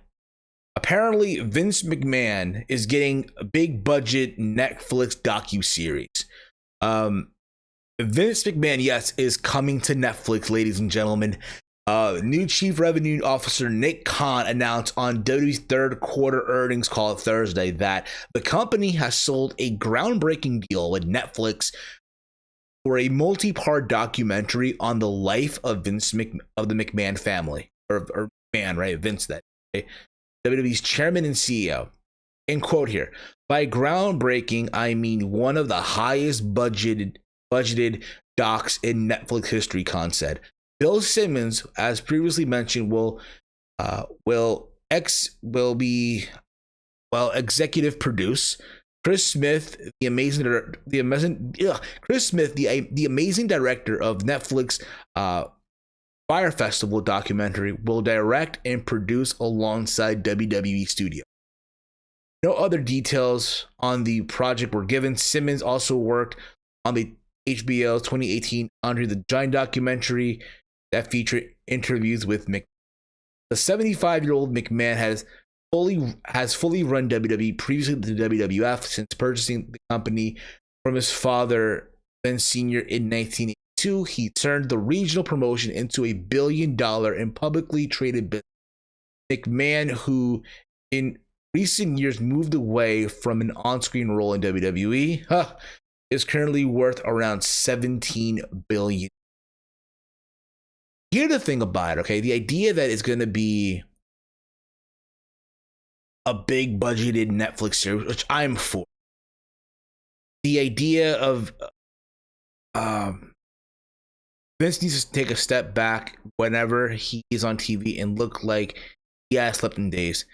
apparently Vince McMahon is getting a big budget Netflix docuseries. Vince McMahon, yes, is coming to Netflix, ladies and gentlemen. New Chief Revenue Officer Nick Khan announced on WWE's third quarter earnings call Thursday that the company has sold a groundbreaking deal with Netflix for a multi-part documentary on the life of the McMahon family, or man, right? Vince, that right? WWE's chairman and CEO. In quote here, by groundbreaking, I mean one of the highest budgeted docs in Netflix history, Khan said. Bill Simmons, as previously mentioned, will executive produce. Chris Smith, the amazing director of Netflix Fire Festival documentary, will direct and produce alongside WWE Studio. No other details on the project were given. Simmons also worked on the HBO 2018 Andre the Giant documentary that featured interviews with McMahon. The 75-year-old McMahon has fully run WWE, previously the WWF, since purchasing the company from his father, Vince Sr. in 1982. He turned the regional promotion into a $1 billion and publicly traded business. McMahon, who in recent years moved away from an on-screen role in WWE, is currently worth around $17 billion. Here's the thing about it, okay? The idea that it's going to be a big budgeted Netflix series, which I'm for. The idea of Vince needs to take a step back whenever he is on TV and look like he has slept in days.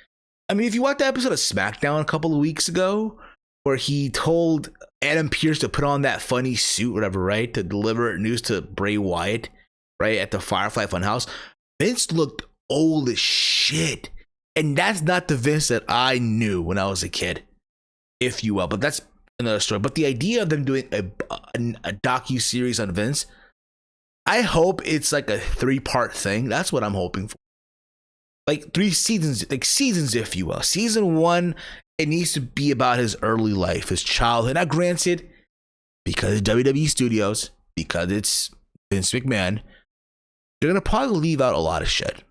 I mean, if you watched the episode of SmackDown a couple of weeks ago, where he told Adam Pearce to put on that funny suit, whatever, right, to deliver news to Bray Wyatt, right, at the Firefly Funhouse, Vince looked old as shit. And that's not the Vince that I knew when I was a kid, if you will. But that's another story. But the idea of them doing a docu-series on Vince, I hope it's like a 3-part thing. That's what I'm hoping for. Like 3 seasons, if you will. Season 1, it needs to be about his early life, his childhood. Now, granted, because it's WWE Studios, because it's Vince McMahon, they're going to probably leave out a lot of shit,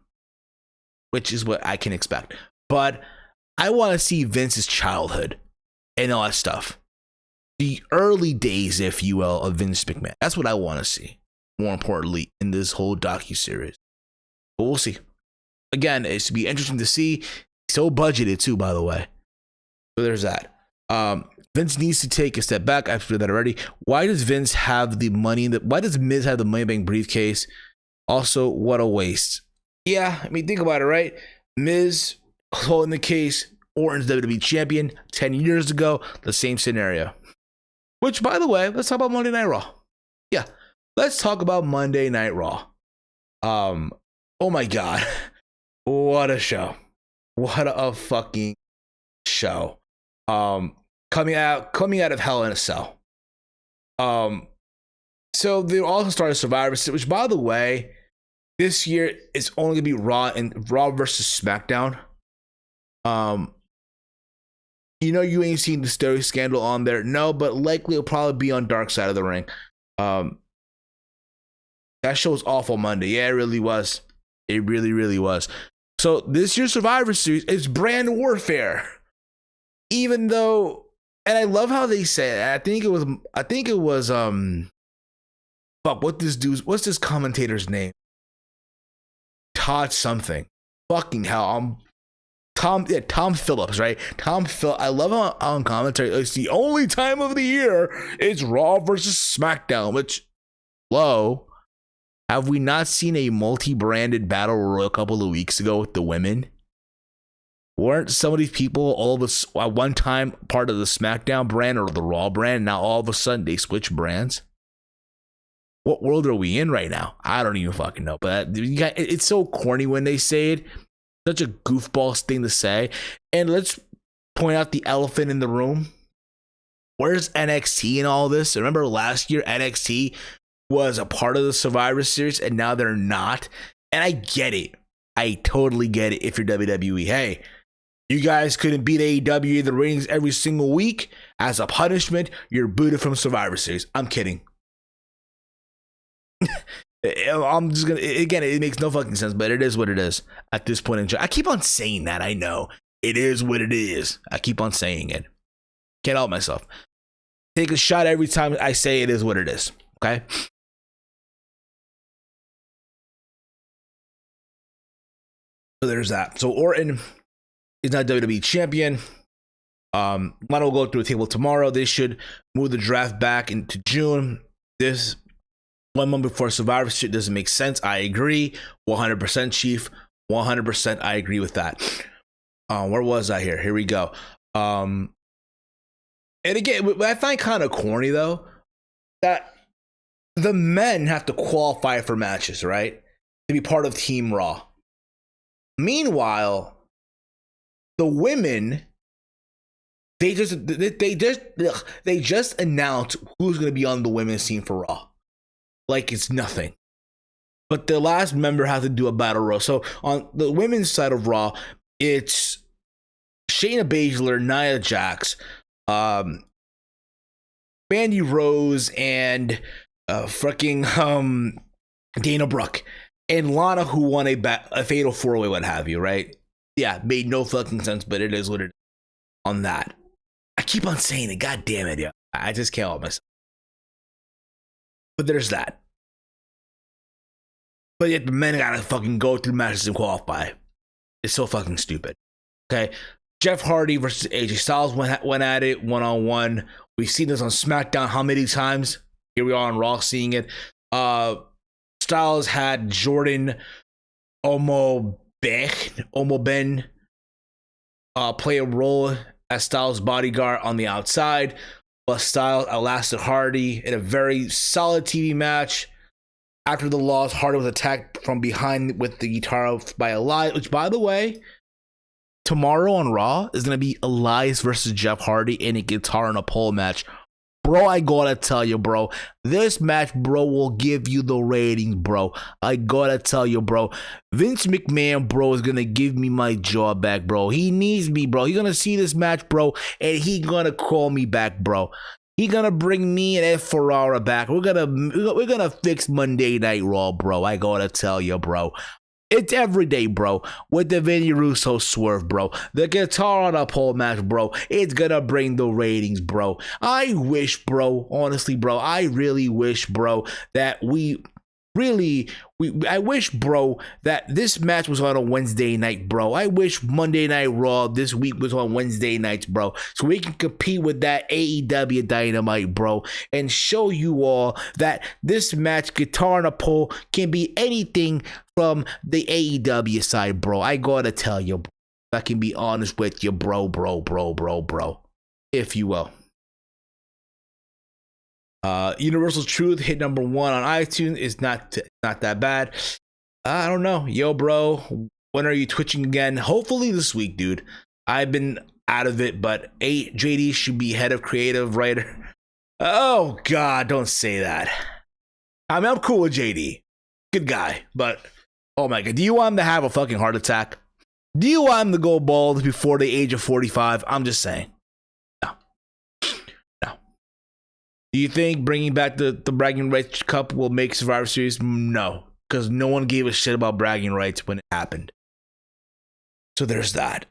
which is what I can expect. But I want to see Vince's childhood and all that stuff. The early days, if you will, of Vince McMahon. That's what I want to see, more importantly, in this whole docu-series. But we'll see. Again, it's to be interesting to see. So budgeted, too, by the way. So there's that. Vince needs to take a step back. I've said that already. Why does Vince have the money? Why does Miz have the Money Bank briefcase? Also, what a waste. Yeah, I mean, think about it, right? Miz holding the case, Orton's WWE champion 10 years ago, the same scenario. Which, by the way, let's talk about Monday Night Raw. Yeah, let's talk about Monday Night Raw. Oh my God. What a show. What a fucking show. Coming out of Hell in a Cell. So they also started Survivor Series, which, by the way, this year it's only gonna be Raw versus SmackDown. You ain't seen the Story Scandal on there, no, but likely it'll probably be on Dark Side of the Ring. That show was awful Monday. Yeah, it really was. It really, really was. So this year's Survivor Series is brand warfare. Even though, and I love how they say it. I think it was fuck, what's this commentator's name? Todd something. Fucking hell. Tom Phillips, right? I love how on commentary, it's the only time of the year it's Raw versus SmackDown, which, have we not seen a multi-branded battle royal a couple of weeks ago with the women? Weren't some of these people all of us at one time part of the SmackDown brand or the Raw brand? Now all of a sudden they switch brands. What world are we in right now? I don't even fucking know. But it's so corny when they say it. Such a goofball thing to say. And let's point out the elephant in the room. Where's NXT in all this? Remember last year NXT was a part of the Survivor Series and now they're not. And I get it. I totally get it if you're WWE. Hey, you guys couldn't beat AEW in the ratings every single week. As a punishment, you're booted from Survivor Series. I'm kidding. I'm just gonna, again, it makes no fucking sense, but it is what it is at this point in time. I keep on saying that. I know it is what it is. I keep on saying it. Can't help myself. Take a shot every time I say it is what it is. Okay. So there's that. So Orton is not WWE champion. Lana will go through a table tomorrow. They should move the draft back into June. This 1 month before Survivor Series doesn't make sense. I agree. 100% Chief. 100% I agree with that. Where was I here? Here we go. And again, what I find kind of corny though, that the men have to qualify for matches, right? To be part of Team Raw. Meanwhile, the women They just announced who's going to be on the women's team for Raw. Like it's nothing. But the last member has to do a battle royal. So on the women's side of Raw, it's Shayna Baszler, Nia Jax, Mandy Rose, and Dana Brooke, and Lana, who won a fatal 4-way, what have you, right? Yeah, made no fucking sense, but it is what it is on that. I keep on saying it, god damn it, yeah. I just can't help myself. But there's that. But yet the men gotta fucking go through matches and qualify. It's so fucking stupid. Okay, Jeff Hardy versus AJ Styles went at it one-on-one. We've seen this on SmackDown how many times? Here we are on Raw seeing it. Styles had Jordan Omoben play a role as Styles' bodyguard on the outside, but Styles outlasted Hardy in a very solid TV match. After the loss, Hardy was attacked from behind with the guitar by Elias, which, by the way, tomorrow on Raw is going to be Elias versus Jeff Hardy in a guitar and a pole match. Bro, I gotta tell you, bro, this match, bro, will give you the ratings, bro. I gotta tell you, bro. Vince McMahon, bro, is gonna give me my jaw back, bro. He needs me, bro. He's gonna see this match, bro, and he gonna call me back, bro. He gonna bring me and Ed Ferrara back. We're gonna fix Monday Night Raw, bro. I gotta tell you, bro. It's every day, bro, with the Vinny Russo swerve, bro. The guitar on a pole match, bro. It's gonna bring the ratings, bro. I wish, bro, honestly, bro, I really wish, bro, that I wish, bro, that this match was on a Wednesday night, bro. I wish Monday Night Raw this week was on Wednesday nights, bro, so we can compete with that AEW Dynamite, bro, and show you all that this match, guitar on a pole, can be anything from the AEW side, bro. I gotta tell you, bro, I can be honest with you, bro, if you will. Universal Truth hit number 1 on iTunes. Is not that bad. I don't know. Yo, bro, when are you twitching again? Hopefully this week, dude. I've been out of it, but JD should be head of creative writer. Oh, God, don't say that. I mean, I'm cool with JD. Good guy, but oh my God. Do you want him to have a fucking heart attack? Do you want him to go bald before the age of 45? I'm just saying. Do you think bringing back the bragging rights cup will make Survivor Series? No, because no one gave a shit about bragging rights when it happened. So there's that.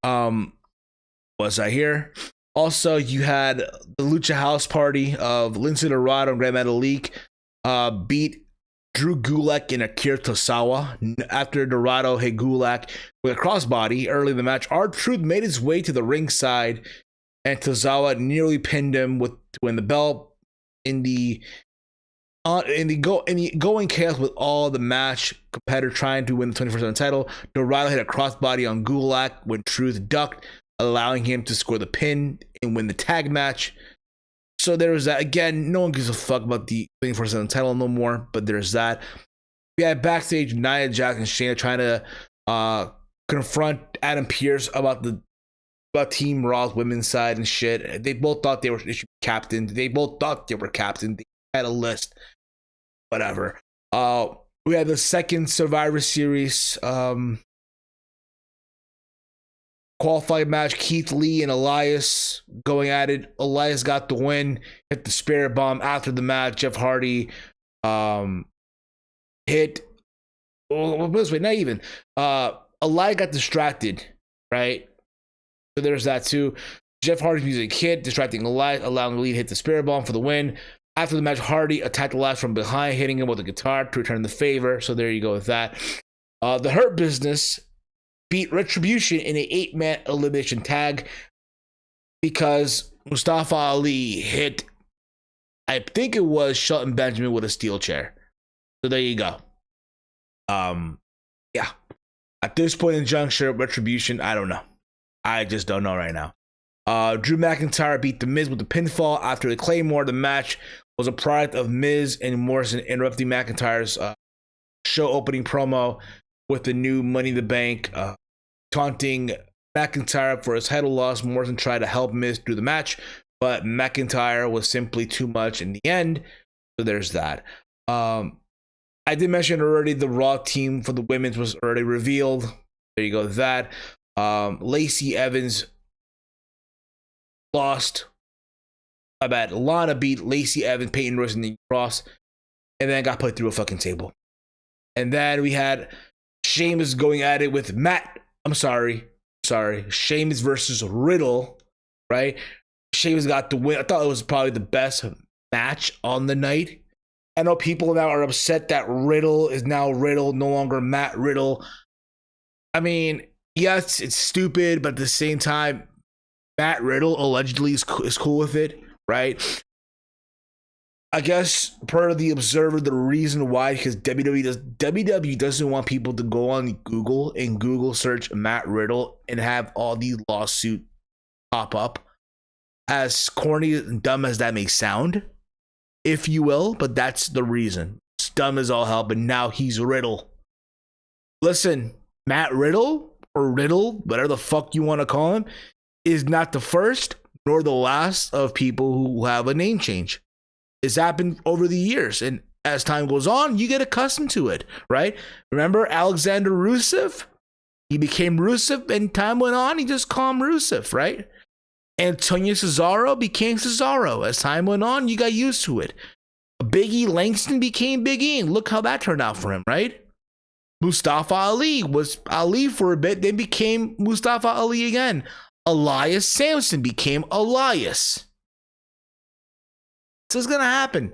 Was I here? Also, you had the Lucha House Party of Lince Dorado and Grand Metalik beat Drew Gulak and Akira Tozawa. After Dorado hit Gulak with a crossbody early in the match, R-Truth made his way to the ringside, and Tozawa nearly pinned him to win the belt. In the going chaos with all the match, competitor trying to win the 24/7 title, Dorado hit a crossbody on Gulak when Truth ducked, allowing him to score the pin and win the tag match. So there was that. Again, no one gives a fuck about the 24/7 title no more, but there's that. We had backstage Nia Jax and Shayna trying to confront Adam Pearce about Team Raw's women's side and shit. They both thought they should be captain. They both thought they were captain. They had a list. Whatever. We had the second Survivor Series qualified match. Keith Lee and Elias going at it. Elias got the win. Hit the spirit bomb after the match. Jeff Hardy hit. Not even. Elias got distracted, right? So there's that too. Jeff Hardy's music hit, distracting Elias, allowing the lead hit the spirit bomb for the win. After the match, Hardy attacked Elias from behind, hitting him with a guitar to return the favor. So there you go with that. The Hurt Business beat Retribution in an 8-man elimination tag because Mustafa Ali hit, I think it was Shelton Benjamin with a steel chair. So there you go. Yeah. At this point in juncture, Retribution, I don't know. I just don't know right now. Drew McIntyre beat The Miz with the pinfall after the Claymore. The match was a product of Miz and Morrison interrupting McIntyre's show opening promo with the new Money in the Bank, taunting McIntyre up for his title loss. Morrison tried to help Miz through the match, but McIntyre was simply too much in the end. So there's that. I did mention already the Raw team for the women's was already revealed. There you go. That Lacey Evans lost. I bet Lana beat Lacey Evans, Peyton Royce, and Nikki Cross, and then got put through a fucking table. And then we had Sheamus going at it with Sheamus versus Riddle, right? Sheamus got the win. I thought it was probably the best match on the night. I know people now are upset that Riddle is now Riddle, no longer Matt Riddle. I mean, yes, it's stupid, but at the same time, Matt Riddle allegedly is cool with it, right? I guess per the Observer, the reason why, because WWE doesn't want people to go on Google and Google search Matt Riddle and have all these lawsuits pop up. As corny and dumb as that may sound, if you will, but that's the reason. It's dumb as all hell, but now he's Riddle. Listen, Matt Riddle, or Riddle, whatever the fuck you want to call him, is not the first nor the last of people who have a name change. It's happened over the years, and as time goes on, you get accustomed to it, right? Remember Alexander Rusev? He became Rusev, and time went on, he just called him Rusev, right? Antonio Cesaro became Cesaro. As time went on, you got used to it. Big E Langston became Big E, and look how that turned out for him, right? Mustafa Ali was Ali for a bit, then became Mustafa Ali again. Elias Samson became Elias. So it's gonna happen.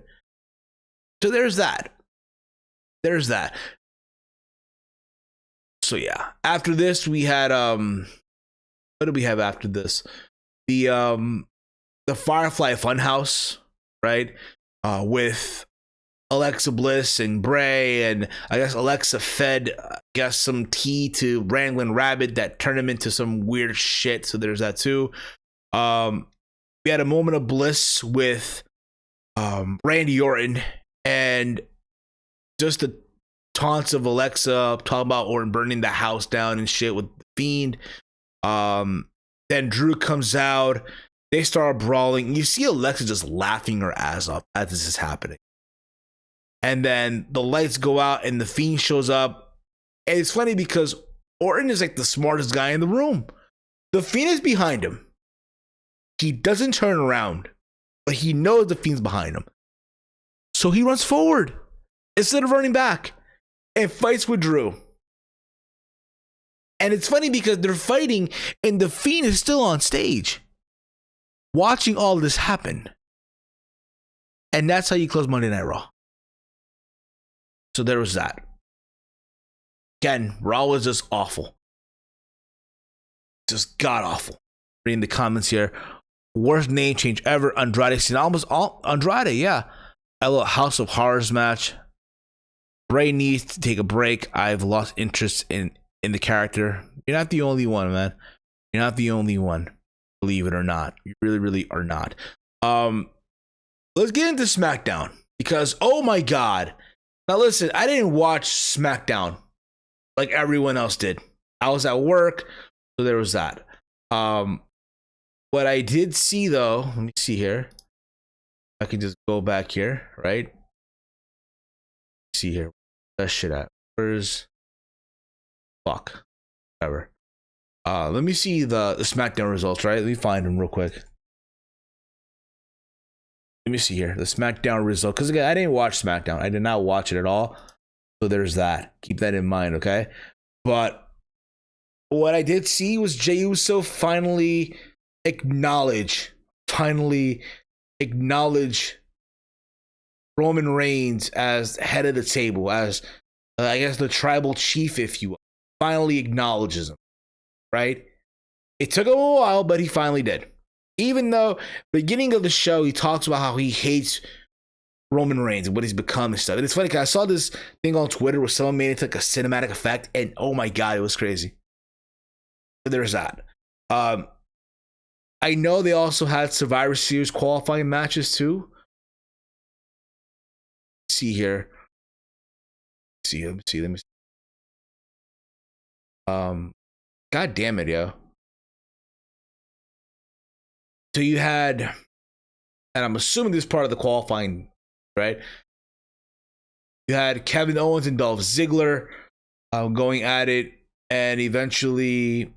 So there's that. There's that. So yeah. After this, we had what did we have after this? The Firefly Funhouse, right? With Alexa Bliss and Bray, and I guess Alexa fed some tea to Wrangling Rabbit that turned him into some weird shit. So there's that too. We had a moment of bliss with Randy Orton, and just the taunts of Alexa talking about Orton burning the house down and shit with the Fiend. Then Drew comes out. They start brawling. You see Alexa just laughing her ass off as this is happening. And then the lights go out and the Fiend shows up. And it's funny because Orton is like the smartest guy in the room. The Fiend is behind him. He doesn't turn around, but he knows the Fiend's behind him. So he runs forward instead of running back and fights with Drew. And it's funny because they're fighting and the Fiend is still on stage watching all this happen. And that's how you close Monday Night Raw. So there was that. Again, Raw was just awful. Just god awful. Reading the comments here. Worst name change ever. Andrade. Almost all Andrade, yeah. A little House of Horrors match. Bray needs to take a break. I've lost interest in the character. You're not the only one, man. You're not the only one. Believe it or not. You really, really are not. Let's get into SmackDown. Because, oh my God. Now listen, I didn't watch SmackDown like everyone else did. I was at work, so there was that. What I did see though, let me see here. I can just go back here, right? See here. That shit at. Where's fuck? Whatever. Let me see the SmackDown results, right? Let me find them real quick. Let me see here. The SmackDown result. Because again, I didn't watch SmackDown. I did not watch it at all. So there's that. Keep that in mind, okay? But what I did see was Jey Uso finally acknowledge Roman Reigns as head of the table, as I guess the tribal chief, if you will. Finally acknowledges him, right? It took him a while, but he finally did. Even though beginning of the show, he talks about how he hates Roman Reigns and what he's become and stuff. And it's funny because I saw this thing on Twitter where someone made it like a cinematic effect, and oh my God, it was crazy. So there's that. I know they also had Survivor Series qualifying matches too. See here. Let me see. God damn it, yo. So you had, and I'm assuming this is part of the qualifying, right? You had Kevin Owens and Dolph Ziggler going at it, and eventually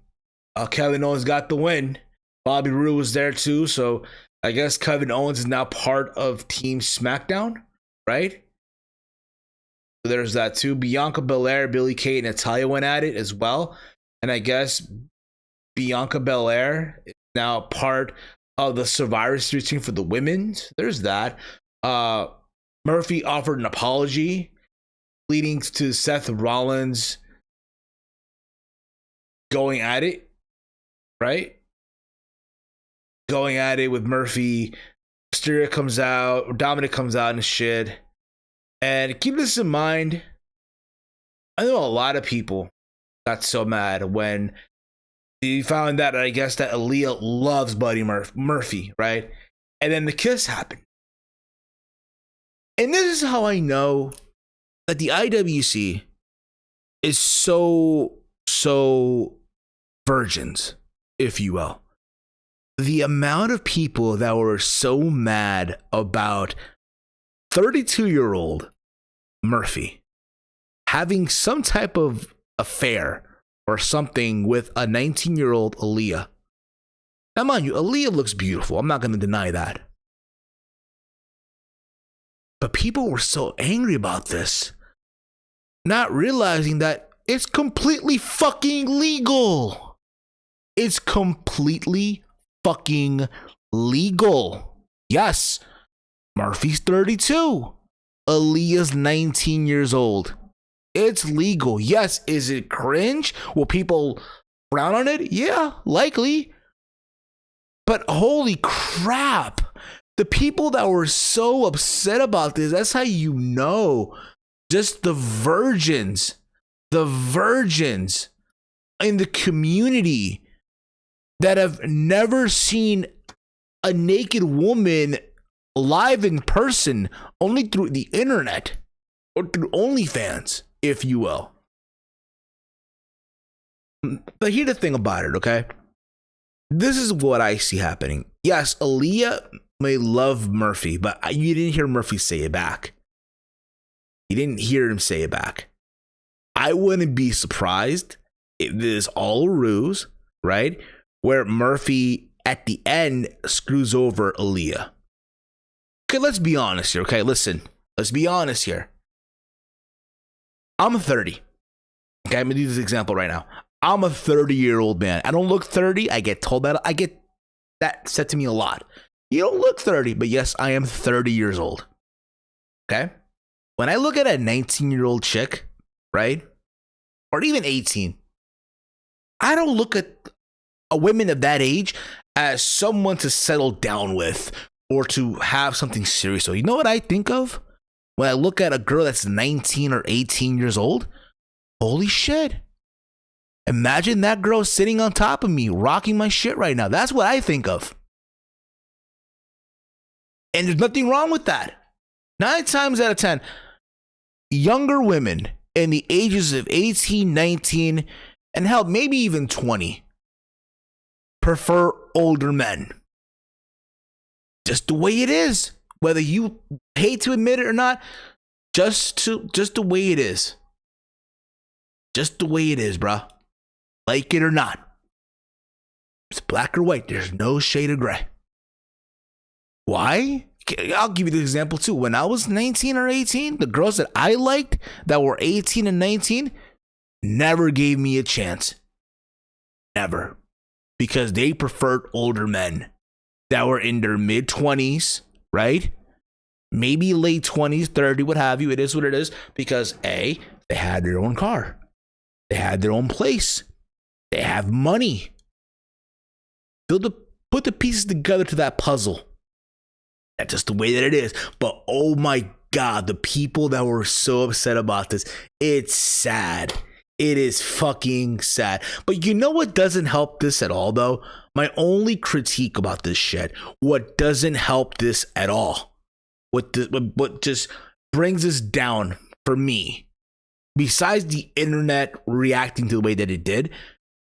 Kevin Owens got the win. Bobby Roode was there too, so I guess Kevin Owens is now part of Team SmackDown, right? So there's that too. Bianca Belair, Billie Kay, and Natalya went at it as well, and I guess Bianca Belair is now part of the Survivor Series team for the women's. There's that. Murphy offered an apology, leading to Seth Rollins going at it, right? Going at it with Murphy. Mysterio comes out, or Dominic comes out and shit. And keep this in mind, I know a lot of people got so mad when they found out, I guess, that Aaliyah loves Buddy Murphy, right? And then the kiss happened. And this is how I know that the IWC is so virgins, if you will. The amount of people that were so mad about 32-year-old Murphy having some type of affair or something with a 19-year-old Aaliyah. Now, mind you, Aaliyah looks beautiful. I'm not going to deny that. But people were so angry about this, not realizing that it's completely fucking legal. It's completely fucking legal. Yes, Murphy's 32. Aaliyah's 19 years old. It's legal. Yes, is it cringe? Will people frown on it? Yeah, likely. But holy crap. The people that were so upset about this, that's how you know. Just the virgins in the community that have never seen a naked woman live in person, only through the internet or through OnlyFans, if you will. But here's the thing about it, okay? This is what I see happening. Yes, Aaliyah may love Murphy, but you didn't hear Murphy say it back. You didn't hear him say it back. I wouldn't be surprised if this is all a ruse, right? Where Murphy at the end screws over Aaliyah. Okay, let's be honest here, okay? Listen, let's be honest here. I'm 30. Okay, I'm gonna do this example right now. I'm a 30-year-old man. I don't look 30. I get told that. I get that said to me a lot. You don't look 30, but yes, I am 30 years old. Okay? When I look at a 19-year-old chick, right? Or even 18, I don't look at a woman of that age as someone to settle down with or to have something serious. So you know what I think of when I look at a girl that's 19 or 18 years old? Holy shit. Imagine that girl sitting on top of me, rocking my shit right now. That's what I think of. And there's nothing wrong with that. 9 times out of 10, younger women in the ages of 18, 19, and hell, maybe even 20, prefer older men. Just the way it is. Whether you hate to admit it or not, just the way it is. Just the way it is, bruh. Like it or not. It's black or white. There's no shade of gray. Why? I'll give you the example too. When I was 19 or 18, the girls that I liked that were 18 and 19 never gave me a chance. Never. Because they preferred older men that were in their mid-20s, right? Maybe late 20s, 30, what have you. It is what it is. Because A, they had their own car. They had their own place. They have money. Put the pieces together to that puzzle. That's just the way that it is. But oh my God, the people that were so upset about this, it's sad. It is fucking sad. But you know what doesn't help this at all, though? My only critique about this shit, what doesn't help this at all, what just brings us down for me, besides the internet reacting to the way that it did,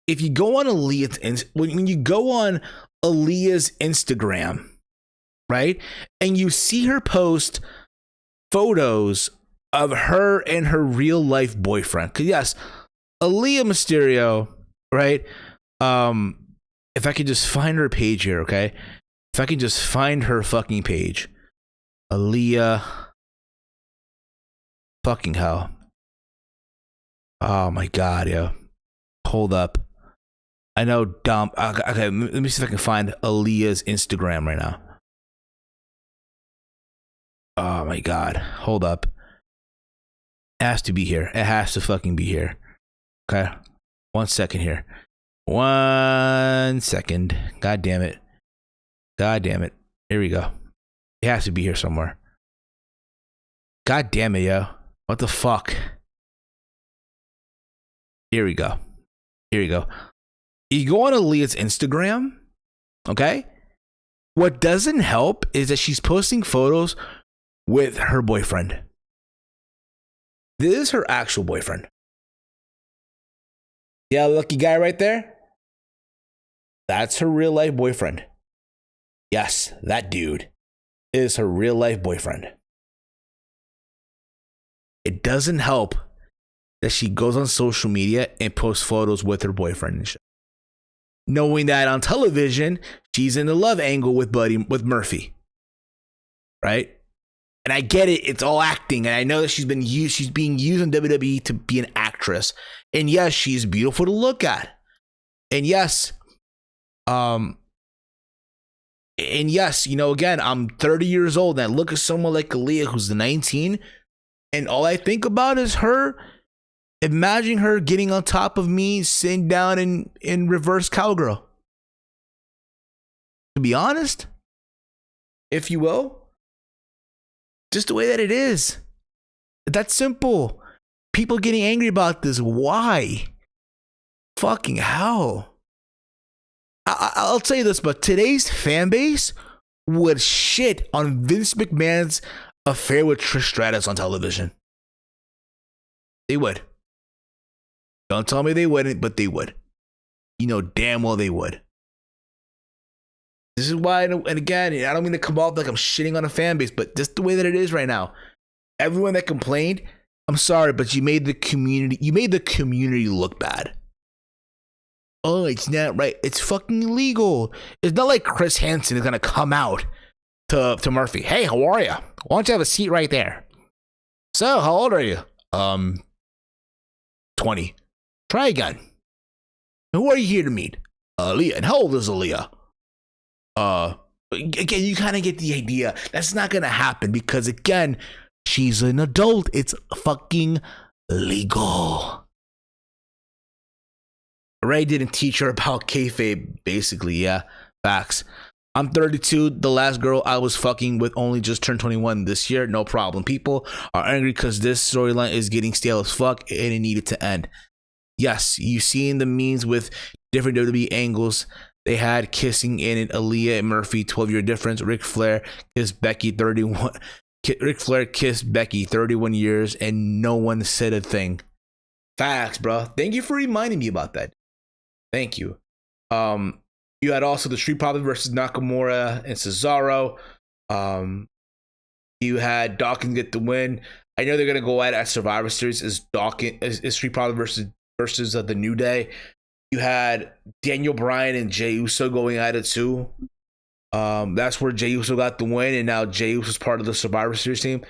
if you go on Aaliyah's, when you go on Aaliyah's Instagram, right? And you see her post photos of her and her real life boyfriend. Cause yes, Aaliyah Mysterio, right? If I could just find her page here, okay? If I could just find her fucking page. Aaliyah. Fucking hell. Oh my god, yo. Hold up. I know dumb. Okay, let me see if I can find Aaliyah's Instagram right now. Oh my god. Hold up. It has to be here. It has to fucking be here. Okay. 1 second here. 1 second. God damn it. God damn it. Here we go. It has to be here somewhere. God damn it, yo. What the fuck? Here we go. Here we go. You go on Aaliyah's Instagram, okay? What doesn't help is that she's posting photos with her boyfriend. This is her actual boyfriend. Yeah, lucky guy right there? That's her real life boyfriend. Yes, that dude is her real life boyfriend. It doesn't help that she goes on social media and posts photos with her boyfriend and shit. Knowing that on television, she's in the love angle with Murphy. Right? And I get it, it's all acting. And I know that she's being used in WWE to be an actress. And yes, she's beautiful to look at. And yes, you know, again, I'm 30 years old and I look at someone like Aaliyah who's 19, and all I think about is her. Imagine her getting on top of me, sitting down in reverse cowgirl. To be honest, if you will, just the way that it is. That's simple. People getting angry about this. Why? Fucking hell. I'll tell you this, but today's fan base would shit on Vince McMahon's affair with Trish Stratus on television. They would. Don't tell me they wouldn't, but they would. You know damn well they would. This is why, and again, I don't mean to come off like I'm shitting on a fan base, but just the way that it is right now. Everyone that complained, I'm sorry, but you made the community look bad. Oh, it's not right. It's fucking illegal. It's not like Chris Hansen is gonna come out to Murphy. Hey, how are you? Why don't you have a seat right there? So, how old are you? 20. Try again. Who are you here to meet? Aaliyah. And how old is Aaliyah? Again, you kind of get the idea. That's not gonna happen because, again, she's an adult. It's fucking legal. Ray didn't teach her about kayfabe, basically. Yeah, facts. I'm 32. The last girl I was fucking with only just turned 21 this year. No problem. People are angry because this storyline is getting stale as fuck and it needed to end. Yes, you've seen the memes with different WWE angles. They had kissing in it. Aaliyah and Murphy, 12-year difference. Ric Flair kissed Becky 31. Ric Flair kissed Becky 31 years and no one said a thing. Facts, bro. Thank you for reminding me about that. Thank you. You had also the Street Profits versus Nakamura and Cesaro. You had Dawkins get the win. I know they're gonna go at Survivor Series as Dawkins is Street Profits versus the New Day. You had Daniel Bryan and Jey Uso going at it too. That's where Jey Uso got the win, and now Jey Uso is part of the Survivor Series team.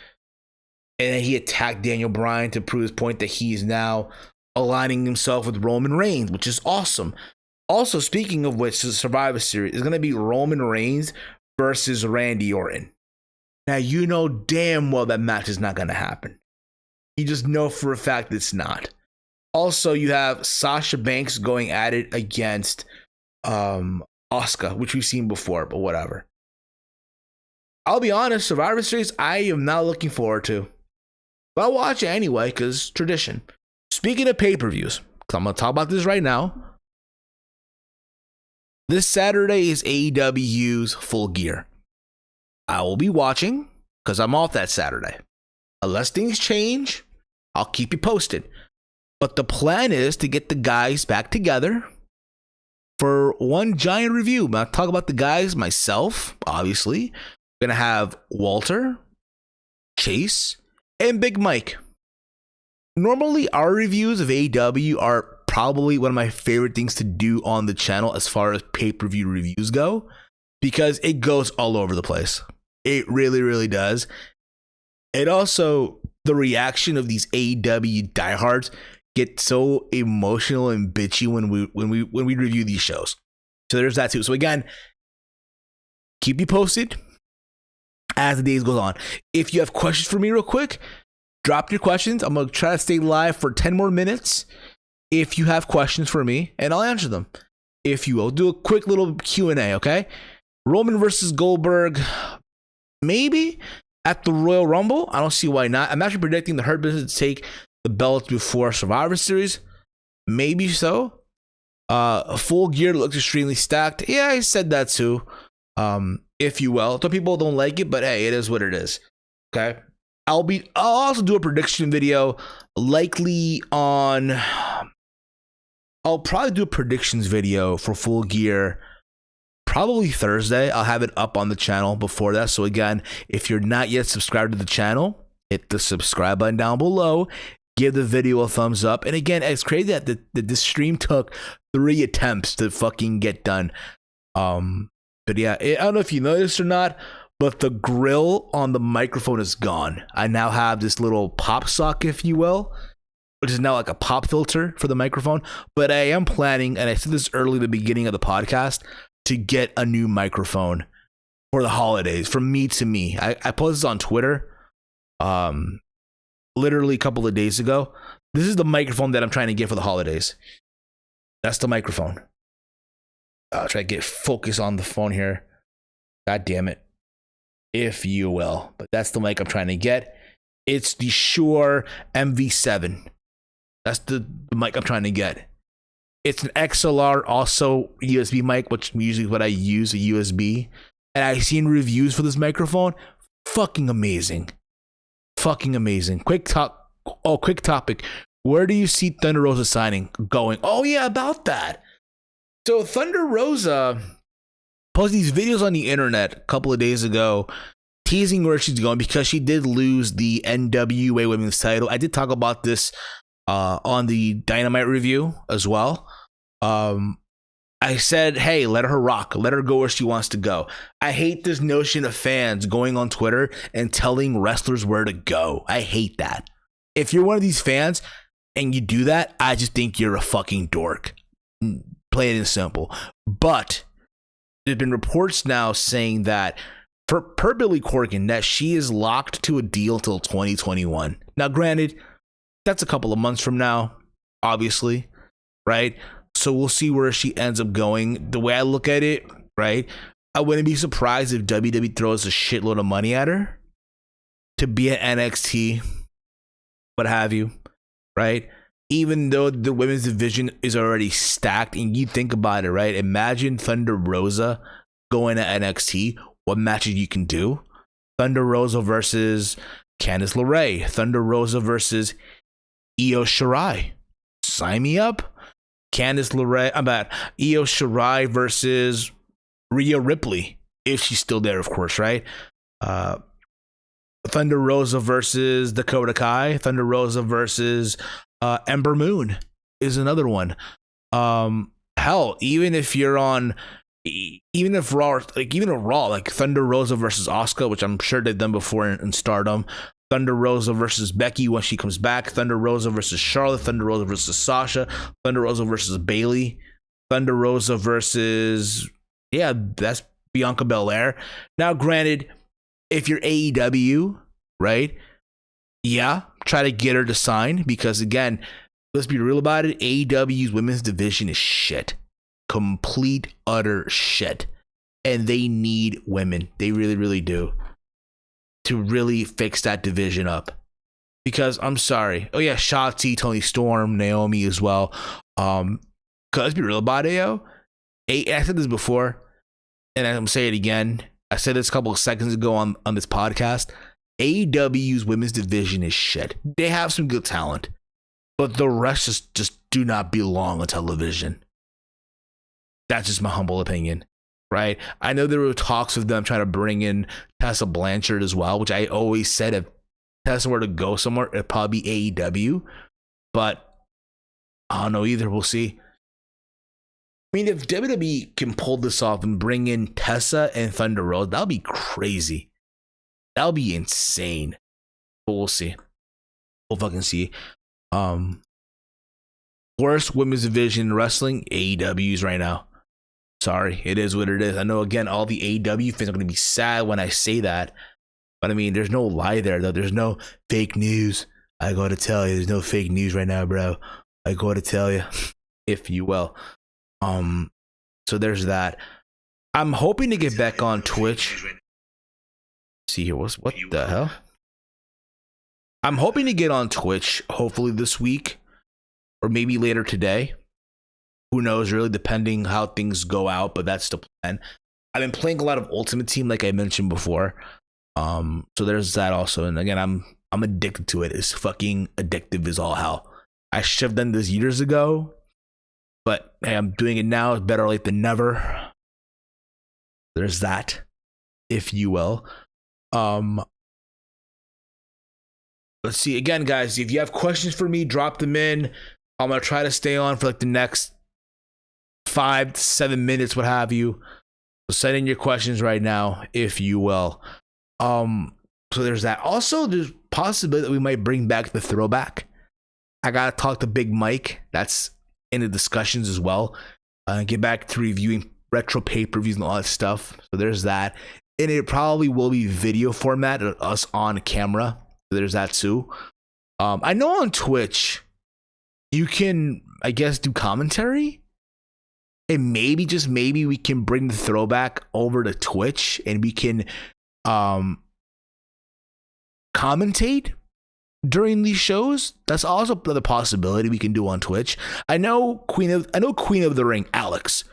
And then he attacked Daniel Bryan to prove his point that he is now aligning himself with Roman Reigns, which is awesome. Also, speaking of which, the Survivor Series is going to be Roman Reigns versus Randy Orton. Now, you know damn well that match is not going to happen. You just know for a fact it's not. Also, you have Sasha Banks going at it against Asuka, which we've seen before, but whatever. I'll be honest, Survivor Series, I am not looking forward to. But I'll watch it anyway, because tradition. Speaking of pay-per-views, I'm going to talk about this right now. This Saturday is AEW's Full Gear. I will be watching because I'm off that Saturday. Unless things change, I'll keep you posted. But the plan is to get the guys back together for one giant review. I'll talk about the guys myself, obviously. We're going to have Walter, Chase, and Big Mike. Normally, our reviews of AEW are probably one of my favorite things to do on the channel as far as pay-per-view reviews go, because it goes all over the place. It really, really does. And also, the reaction of these AEW diehards get so emotional and bitchy when we review these shows. So there's that too. So again, keep you posted as the days goes on. If you have questions for me real quick, drop your questions. I'm going to try to stay live for 10 more minutes if you have questions for me, and I'll answer them. If you will, do a quick little Q&A, okay? Roman versus Goldberg, maybe at the Royal Rumble. I don't see why not. I'm actually predicting the Hurt Business to take the belts before Survivor Series. Maybe so. Full Gear looks extremely stacked. Yeah, I said that too. If you will. Some people don't like it, but hey, it is what it is. Okay. I'll also do a prediction video, likely on. I'll probably do a predictions video for Full Gear probably Thursday. I'll have it up on the channel before that. So again, if you're not yet subscribed to the channel, hit the subscribe button down below. Give the video a thumbs up. And again, it's crazy that the stream took 3 attempts to fucking get done. But yeah, I don't know if you noticed or not, but the grill on the microphone is gone. I now have this little pop sock, if you will, which is now like a pop filter for the microphone. But I am planning, and I said this early at the beginning of the podcast, to get a new microphone for the holidays, from me to me. I posted this on Twitter literally a couple of days ago. This is the microphone that I'm trying to get for the holidays. That's the microphone. I'll try to get focus on the phone here. God damn it. If you will. But that's the mic I'm trying to get. It's the Shure MV7. That's the mic I'm trying to get. It's an XLR, also USB mic, which usually what I use, a USB. And I've seen reviews for this microphone. Fucking amazing. Fucking amazing. Quick topic. Where do you see Thunder Rosa signing going? Oh yeah, about that. So Thunder Rosa posted these videos on the internet a couple of days ago, teasing where she's going because she did lose the NWA Women's title. I did talk about this on the Dynamite review as well. I said, hey, let her rock. Let her go where she wants to go. I hate this notion of fans going on Twitter and telling wrestlers where to go. I hate that. If you're one of these fans and you do that, I just think you're a fucking dork. Play it in simple. But there's been reports now saying that per Billy Corgan, that she is locked to a deal till 2021. Now, granted, that's a couple of months from now, obviously, right? So we'll see where she ends up going. The way I look at it, right? I wouldn't be surprised if WWE throws a shitload of money at her to be at NXT, what have you, right? Even though the women's division is already stacked, and you think about it, right? Imagine Thunder Rosa going to NXT. What matches you can do? Thunder Rosa versus Candice LeRae. Thunder Rosa versus Io Shirai. Sign me up. Candice LeRae, Io Shirai versus Rhea Ripley, if she's still there, of course, right? Thunder Rosa versus Dakota Kai. Thunder Rosa versus Ember Moon is another one. Hell, even if Raw, like Thunder Rosa versus Asuka, which I'm sure they've done before in Stardom. Thunder Rosa versus Becky when she comes back. Thunder Rosa versus Charlotte. Thunder Rosa versus Sasha. Thunder Rosa versus Bayley. Thunder Rosa versus, yeah, that's Bianca Belair. Now, granted, if you're AEW, right? Yeah, try to get her to sign, because again, let's be real about it. AEW's women's division is shit. Complete, utter shit. And they need women. They really, really do. To really fix that division up. Because I'm sorry. Oh yeah, Shotzi, Toni Storm, Naomi as well. Cause let's be real about it, yo. I said this before, and I'm gonna say it again. I said this a couple of seconds ago on this podcast. AEW's women's division is shit. They have some good talent, but the rest just do not belong on television. That's just my humble opinion, right? I know there were talks of them trying to bring in Tessa Blanchard as well, which I always said if Tessa were to go somewhere, it'd probably be AEW, but I don't know either. We'll see. I mean, if WWE can pull this off and bring in Tessa and Thunder Rosa, that'll be crazy. That'll be insane. But we'll see. We'll fucking see. Worst women's division in wrestling, AEW's right now. Sorry, it is what it is. I know, again, all the AEW fans are going to be sad when I say that. But I mean, there's no lie there, though. There's no fake news. I got to tell you, there's no fake news right now, bro. I got to tell you, if you will. So there's that. I'm hoping to get back on Twitch. See here, what the hell? I'm hoping to get on Twitch hopefully this week or maybe later today. Who knows, really, depending how things go out, but that's the plan. I've been playing a lot of Ultimate Team, like I mentioned before. So there's that also. And again, I'm addicted to it. It's fucking addictive as all hell. I should have done this years ago, but hey, I'm doing it now. It's better late than never. There's that, if you will. Let's see. Again, guys, if you have questions for me, drop them in. I'm going to try to stay on for like the next 5 to 7 minutes, what have you. So send in your questions right now, if you will. So there's that. Also, there's possibility that we might bring back the throwback. I got to talk to Big Mike. That's in the discussions as well. Get back to reviewing retro pay-per-views and all that stuff. So there's that. And it probably will be video format, us on camera. So there's that too. I know on Twitch, you can, I guess, do commentary. And maybe, just maybe, we can bring the throwback over to Twitch and we can commentate during these shows. That's also the possibility we can do on Twitch. I know Queen of the Ring, Alex.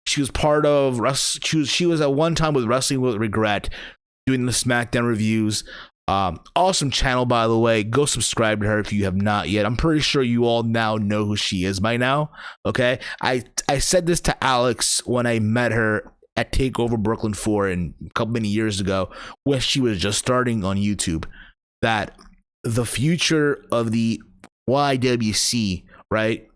She was part of she was at one time with Wrestling with Regret, doing the SmackDown reviews. Awesome channel, by the way. Go subscribe to her if you have not yet. I'm pretty sure you all now know who she is by now. Okay, I said this to Alex when I met her at Takeover Brooklyn 4 a couple many years ago, when she was just starting on YouTube, that the future of the YWC, right,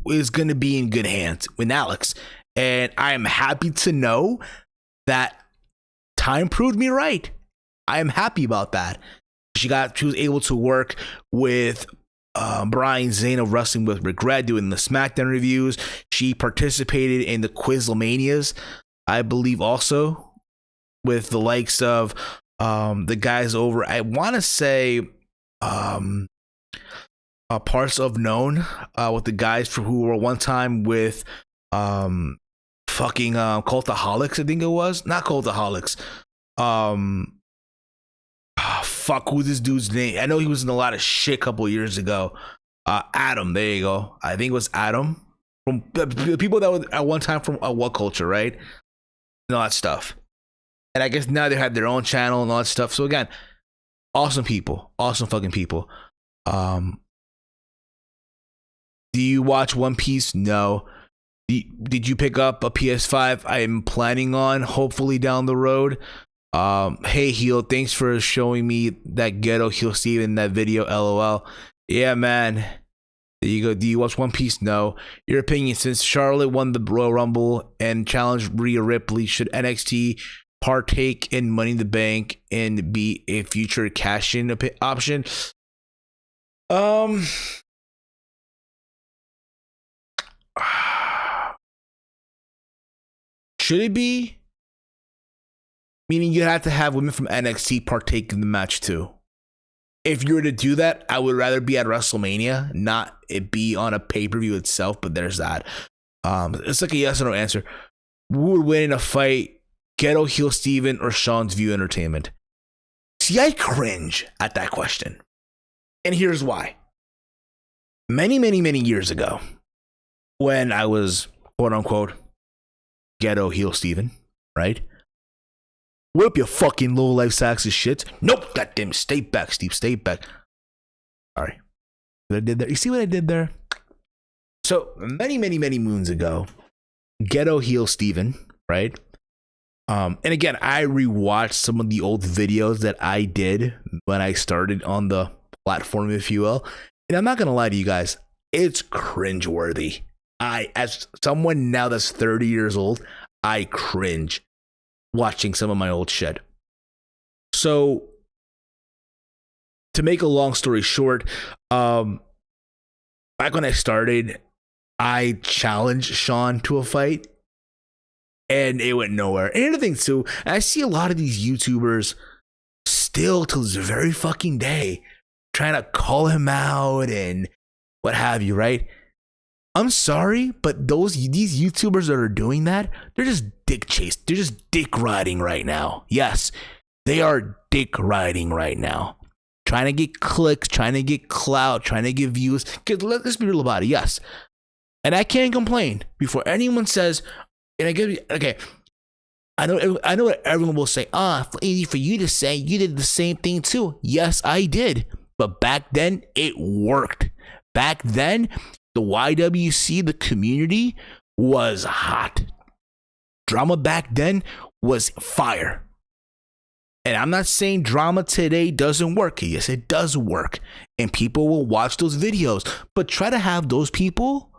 is going to be in good hands with Alex. And I am happy to know that time proved me right. I am happy about that. She was able to work with Brian Zane of Wrestling with Regret, doing the SmackDown reviews. She participated in the Quizlemanias, I believe, also with the likes of the guys over, I want to say, Parts of Known, with the guys who were one time with Cultaholics, I think it was. Not Cultaholics. Fuck, who's this dude's name? I know he was in a lot of shit a couple of years ago. Adam, there you go. I think it was Adam. From the people that were at one time from What Culture, right? And all that stuff. And I guess now they have their own channel and all that stuff. So again, awesome people. Awesome fucking people. Do you watch One Piece? No. Did you pick up a PS5? I am planning on, hopefully down the road. Hey Heel, thanks for showing me that ghetto Heel Steve in that video, LOL. Yeah, man. There you go. Do you watch One Piece? No. Your opinion: since Charlotte won the Royal Rumble and challenged Rhea Ripley, should NXT partake in Money in the Bank and be a future cash-in option? Should it be? Meaning you have to have women from NXT partake in the match too. If you were to do that, I would rather be at WrestleMania, not it be on a pay-per-view itself, but there's that. It's like a yes or no answer. Who would win in a fight, Ghetto Heel Steven or Sean's View Entertainment? See, I cringe at that question. And here's why. Many, many, many years ago, when I was, quote unquote, Ghetto Heel Steven, right? Whip your fucking low life sacks of shit. Nope, goddamn, stay back, Steve, stay back. Sorry. What I did there? You see what I did there? So many, many, many moons ago, Ghetto Heel Steven, right? And again, I rewatched some of the old videos that I did when I started on the platform, if you will. And I'm not going to lie to you guys, it's cringeworthy. As someone now that's 30 years old, I cringe watching some of my old shit. So, to make a long story short, back when I started, I challenged Sean to a fight, and it went nowhere. And the other thing too, I see a lot of these YouTubers still to this very fucking day trying to call him out and what have you, right? I'm sorry, but these YouTubers that are doing that, they're just dick chase. They're just dick riding right now. Yes, they are dick riding right now. Trying to get clicks, trying to get clout, trying to get views. Because let's be real about it, yes. And I can't complain before anyone says, and I get, okay, I know what everyone will say. Easy for you to say, you did the same thing too. Yes, I did. But back then, it worked. Back then, the YWC, the community, was hot. Drama back then was fire. And I'm not saying drama today doesn't work. Yes, it does work. And people will watch those videos. But try to have those people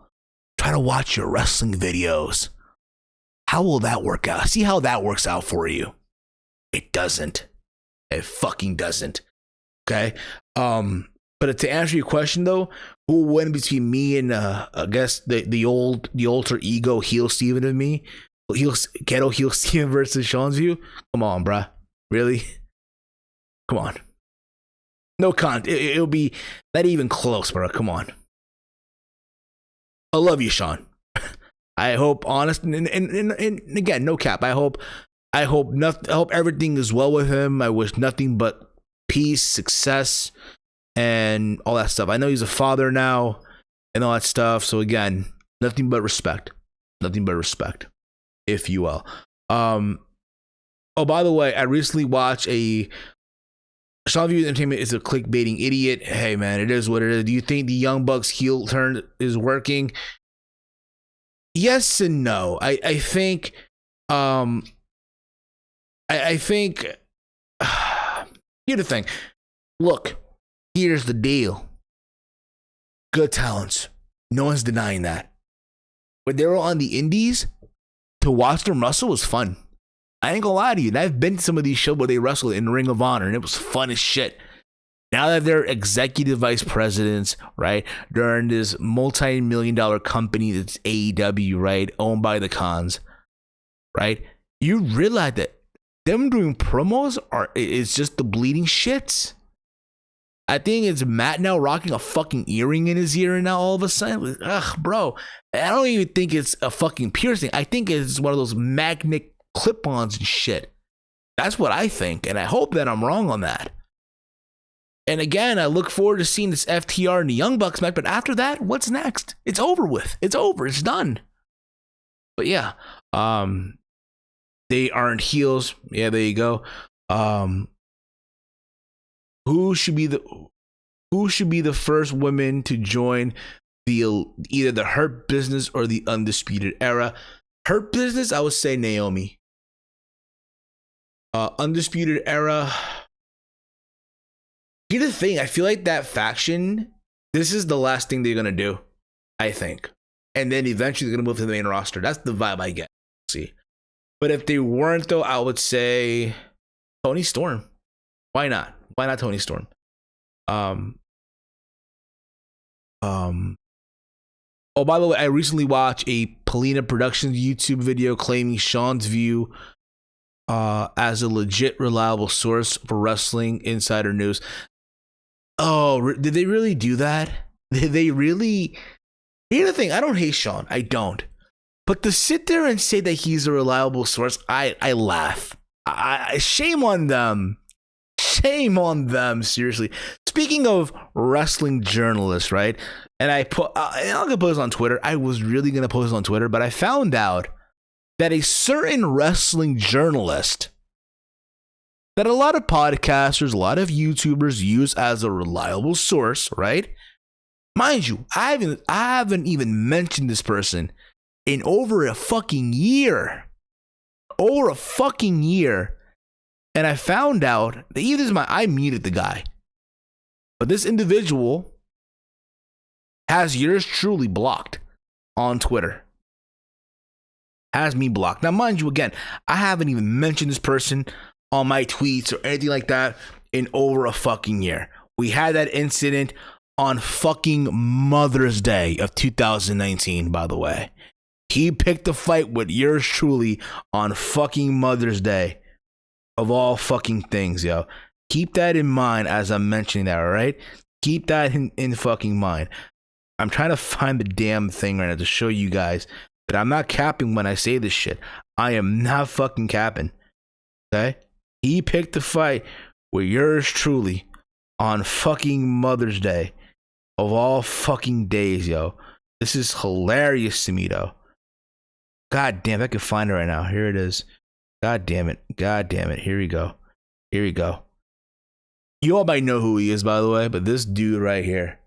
try to watch your wrestling videos. How will that work out? See how that works out for you. It doesn't. It fucking doesn't. Okay? But to answer your question though, who will win between me and I guess the alter ego heel Steven of me? Ghetto heel Steven versus Sean's View? Come on, bruh. Really? Come on. No it'll be not even close, bro. Come on. I love you, Sean. I hope honest and again, no cap. I hope everything is well with him. I wish nothing but peace, success, and all that stuff. I know he's a father now and all that stuff. So again, nothing but respect. Nothing but respect, if you will. Oh, by the way, I recently watched Sean View Entertainment is a clickbaiting idiot. Hey man, it is what it is. Do you think the Young Bucks heel turn is working? Yes and no. I think I think here's the thing. Look, here's the deal. Good talents. No one's denying that. When they were on the indies, to watch them wrestle was fun. I ain't gonna lie to you. I've been to some of these shows where they wrestle in Ring of Honor, and it was fun as shit. Now that they're executive vice presidents, right? They're in this multi-million-dollar company that's AEW, right? Owned by the Khans, right? You realize that them doing promos is just the bleeding shits. I think it's Matt now rocking a fucking earring in his ear, and now all of a sudden, ugh, bro. I don't even think it's a fucking piercing. I think it's one of those magnet clip-ons and shit. That's what I think, and I hope that I'm wrong on that. And again, I look forward to seeing this FTR and the Young Bucks match, but after that, what's next? It's over with. It's over. It's done. But yeah, they aren't heels. Yeah, there you go. Who should be the first women to join either the Hurt Business or the Undisputed Era? Hurt Business, I would say Naomi. Undisputed Era. Here's the thing, I feel like that faction, this is the last thing they're gonna do, I think. And then eventually they're gonna move to the main roster. That's the vibe I get. See. But if they weren't though, I would say Toni Storm. Why not? Why not Toni Storm? Oh, by the way, I recently watched a Polina Productions YouTube video claiming Sean's View as a legit reliable source for wrestling insider news. Oh, did they really do that? Did they really? Here's the thing, I don't hate Sean. I don't. But to sit there and say that he's a reliable source, I laugh. Shame on them. Shame on them, seriously. Speaking of wrestling journalists, right? And I'm gonna post on Twitter. I was really gonna post on Twitter, but I found out that a certain wrestling journalist that a lot of podcasters, a lot of YouTubers use as a reliable source, right? Mind you, I haven't even mentioned this person in over a fucking year. Over a fucking year. And I found out that I muted the guy. But this individual has yours truly blocked on Twitter. Has me blocked. Now, mind you, again, I haven't even mentioned this person on my tweets or anything like that in over a fucking year. We had that incident on fucking Mother's Day of 2019, by the way. He picked a fight with yours truly on fucking Mother's Day of all fucking things, yo. Keep that in mind as I'm mentioning that, all right? Keep that in fucking mind. I'm trying to find the damn thing right now to show you guys that I'm not capping when I say this shit. I am not fucking capping, okay? He picked a fight with yours truly on fucking Mother's Day of all fucking days, yo. This is hilarious to me, though. God damn, I can find it right now. Here it is. God damn it. God damn it. Here we go. Here we go. You all might know who he is, by the way, but this dude right here.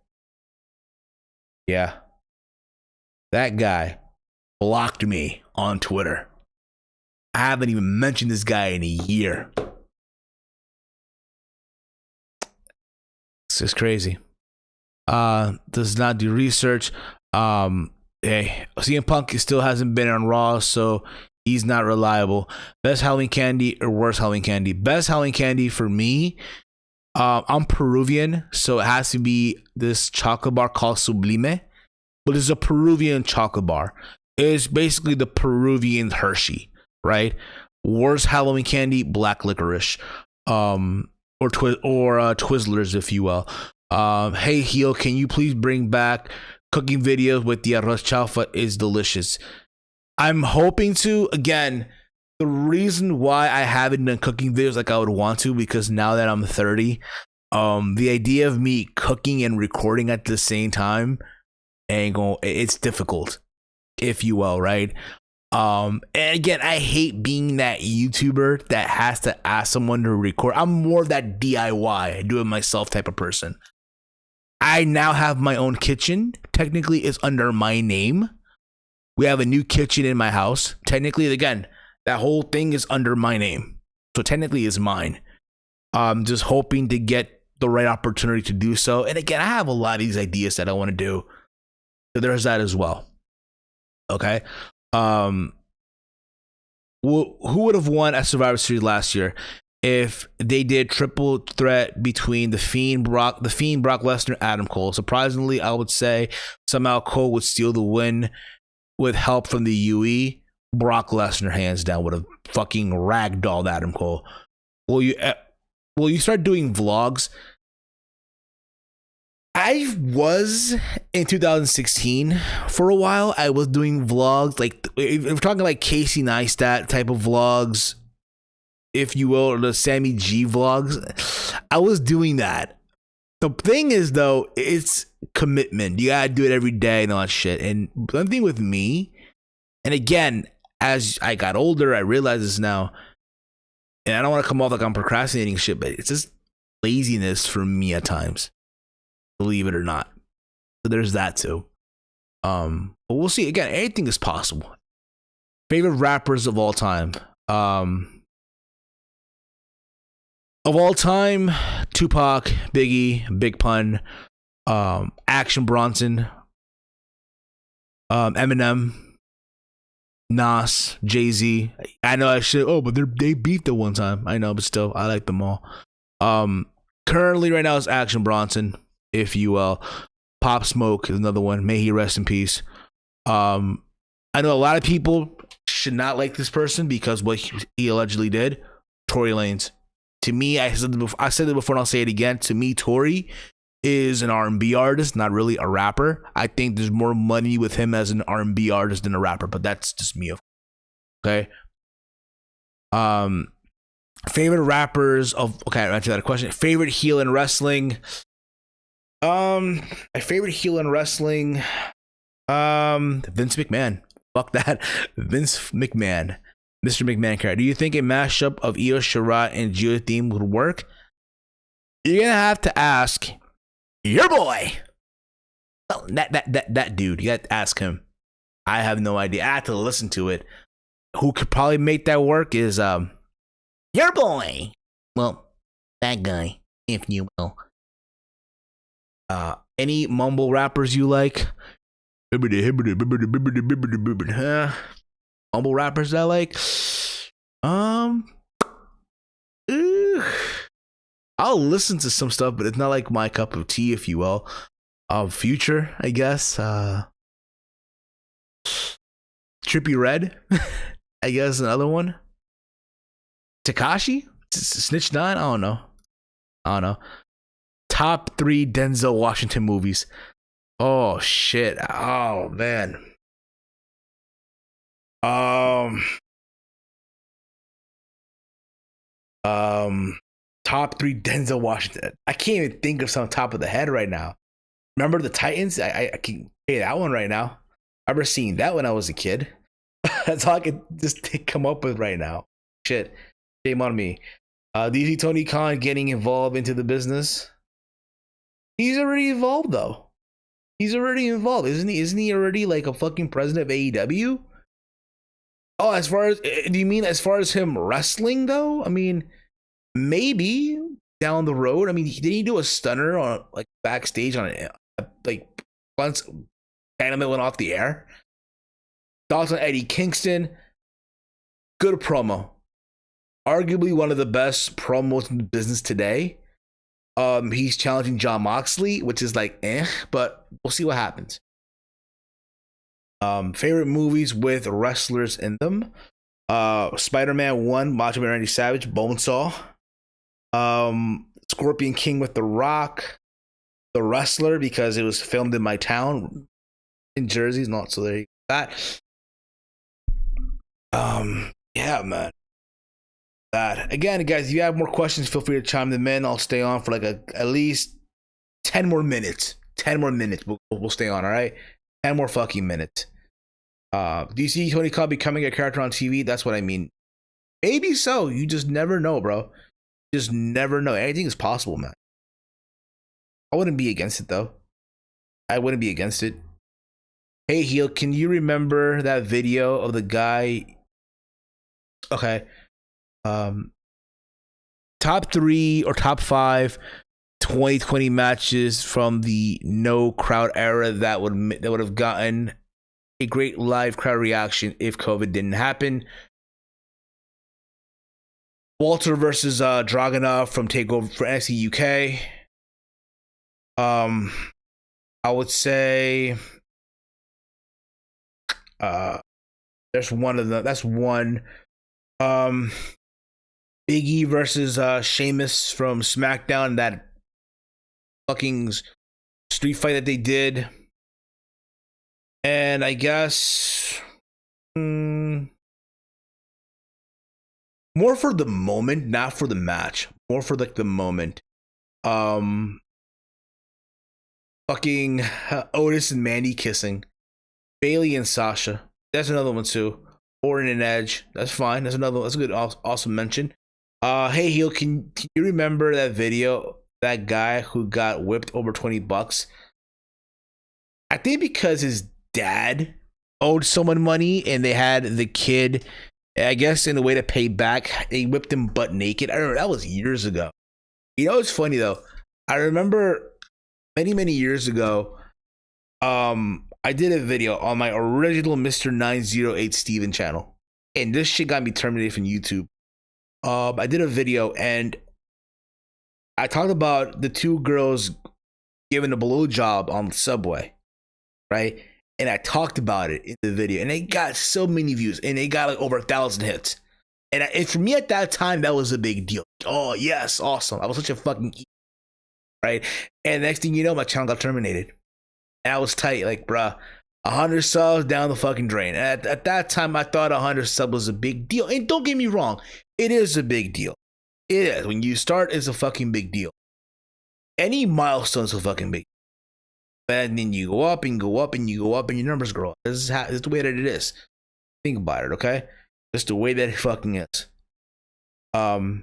Yeah. That guy blocked me on Twitter. I haven't even mentioned this guy in a year. It's just crazy. Does not do research. Hey, CM Punk still hasn't been on Raw, so he's not reliable. Best Halloween candy or worst Halloween candy? Best Halloween candy for me. I'm Peruvian, so it has to be this chocolate bar called Sublime, but it's a Peruvian chocolate bar. It's basically the Peruvian Hershey, right? Worst Halloween candy, black licorice, or Twizzlers, if you will. Hey Heel, can you please bring back cooking videos with the arroz chaufa? Is delicious. I'm hoping to. Again, the reason why I haven't done cooking videos like I would want to, because now that I'm 30, the idea of me cooking and recording at the same time it's difficult, if you will, right? And again, I hate being that YouTuber that has to ask someone to record. I'm more that DIY, do it myself type of person. I now have my own kitchen. Technically, it's under my name. We have a new kitchen in my house. Technically, again, that whole thing is under my name. So technically, it's mine. I'm just hoping to get the right opportunity to do so. And again, I have a lot of these ideas that I want to do. So there's that as well. Okay. Who would have won at Survivor Series last year if they did triple threat between the Fiend, Brock Lesnar, Adam Cole? Surprisingly, I would say somehow Cole would steal the win with help from the UE. Brock Lesnar, hands down, would have fucking ragdolled Adam Cole. Will you start doing vlogs? I was in 2016 for a while. I was doing vlogs, like if we're talking like Casey Neistat type of vlogs, if you will, or the Sammy G vlogs. I was doing that. The thing is, though, it's commitment. You gotta do it every day and all that shit. And one thing with me, and again, as I got older, I realize this now, and I don't want to come off like I'm procrastinating shit, but it's just laziness for me at times. Believe it or not. So there's that too. But we'll see. Again, anything is possible. Favorite rappers of all time. Of all time, Tupac, Biggie, Big Pun, Action Bronson, Eminem, Nas, Jay-Z. I know I should. Oh, but they beat the one time. I know, but still, I like them all. Currently, right now, is Action Bronson, if you will. Pop Smoke is another one. May he rest in peace. I know a lot of people should not like this person because what he allegedly did. Tory Lanez. To me, I said it before and I'll say it again. To me, Tory is an R&B artist, not really a rapper. I think there's more money with him as an R&B artist than a rapper, but that's just me. Okay. Favorite rappers of, okay, I'll answer that question. Favorite heel in wrestling. My favorite heel in wrestling, Vince McMahon. Fuck that. Vince McMahon. Mr. McMahon character. Do you think a mashup of Io Shirai and Geo theme would work? You're gonna have to ask your boy. Oh, that dude. You got to ask him. I have no idea. I have to listen to it. Who could probably make that work is your boy. Well, that guy, if you will. Any mumble rappers you like? Mumble rappers I like? I'll listen to some stuff, but it's not like my cup of tea, if you will. Future, I guess. Trippie Redd, I guess another one. Tekashi? Snitch 9? I don't know. Top 3 Denzel Washington movies. Oh shit. Oh man. Top 3 Denzel Washington. I can't even think of some top of the head right now. Remember the Titans? I can pay that one right now. I remember seeing that when I was a kid. That's all I could just come up with right now. Shit. Shame on me. Do you see Tony Khan getting involved into the business? He's already involved though. He's already involved, isn't he? Isn't he already like a fucking president of AEW? Oh, as far as, do you mean as far as him wrestling though? I mean, maybe down the road. I mean, didn't he do a stunner on like backstage on it, like once Dynamite went off the air? Thoughts on Eddie Kingston? Good promo. Arguably one of the best promos in the business today. He's challenging Jon Moxley, which is like but we'll see what happens. Favorite movies with wrestlers in them. Spider-Man 1, Macho Man Randy Savage, Bonesaw. Scorpion King with The Rock. The Wrestler, because it was filmed in my town in Jersey, not so there you go. That. Yeah, man. That again, guys, if you have more questions, feel free to chime them in. I'll stay on for like at least 10 more minutes. 10 more minutes. We'll stay on, all right? 10 more fucking minutes. Do you see Tony Khan becoming a character on TV? That's what I mean. Maybe so. You just never know, bro. Just never know. Anything is possible, man. I wouldn't be against it though. I wouldn't be against it. Hey, Heel, can you remember that video of the guy? Okay. Top 3 or top 5 2020 matches from the no crowd era that would have gotten a great live crowd reaction if COVID didn't happen. Walter versus Dragunov from Takeover for NXT UK. I would say there's one of them. That's one. Big E versus Sheamus from SmackDown, that fucking street fight that they did. And I guess more for the moment, not for the match. More for like the moment. Fucking Otis and Mandy kissing. Bailey and Sasha. That's another one too. Orton and Edge. That's fine. That's another one. That's a good awesome mention. Hey, Heel, can you remember that video? That guy who got whipped over $20? I think because his dad owed someone money and they had the kid, I guess in a way to pay back, they whipped him butt naked. I remember that was years ago. You know, it's funny though. I remember many years ago, I did a video on my original Mr. 908 Steven channel, and this shit got me terminated from YouTube. I did a video and I talked about the two girls giving a blowjob on the subway, right? And I talked about it in the video, and it got so many views, and it got like over 1,000 hits. And for me at that time, that was a big deal. Oh yes, awesome! I was such a fucking right. And next thing you know, my channel got terminated. And I was tight, like, bruh, 100 subs down the fucking drain. And at that time, I thought 100 subs was a big deal. And don't get me wrong, it is a big deal. It is. When you start, it's a fucking big deal. Any milestone is a fucking big deal. And then you go up and go up and you go up and your numbers grow. This is the way that it is. Think about it, okay? Just the way that it fucking is. So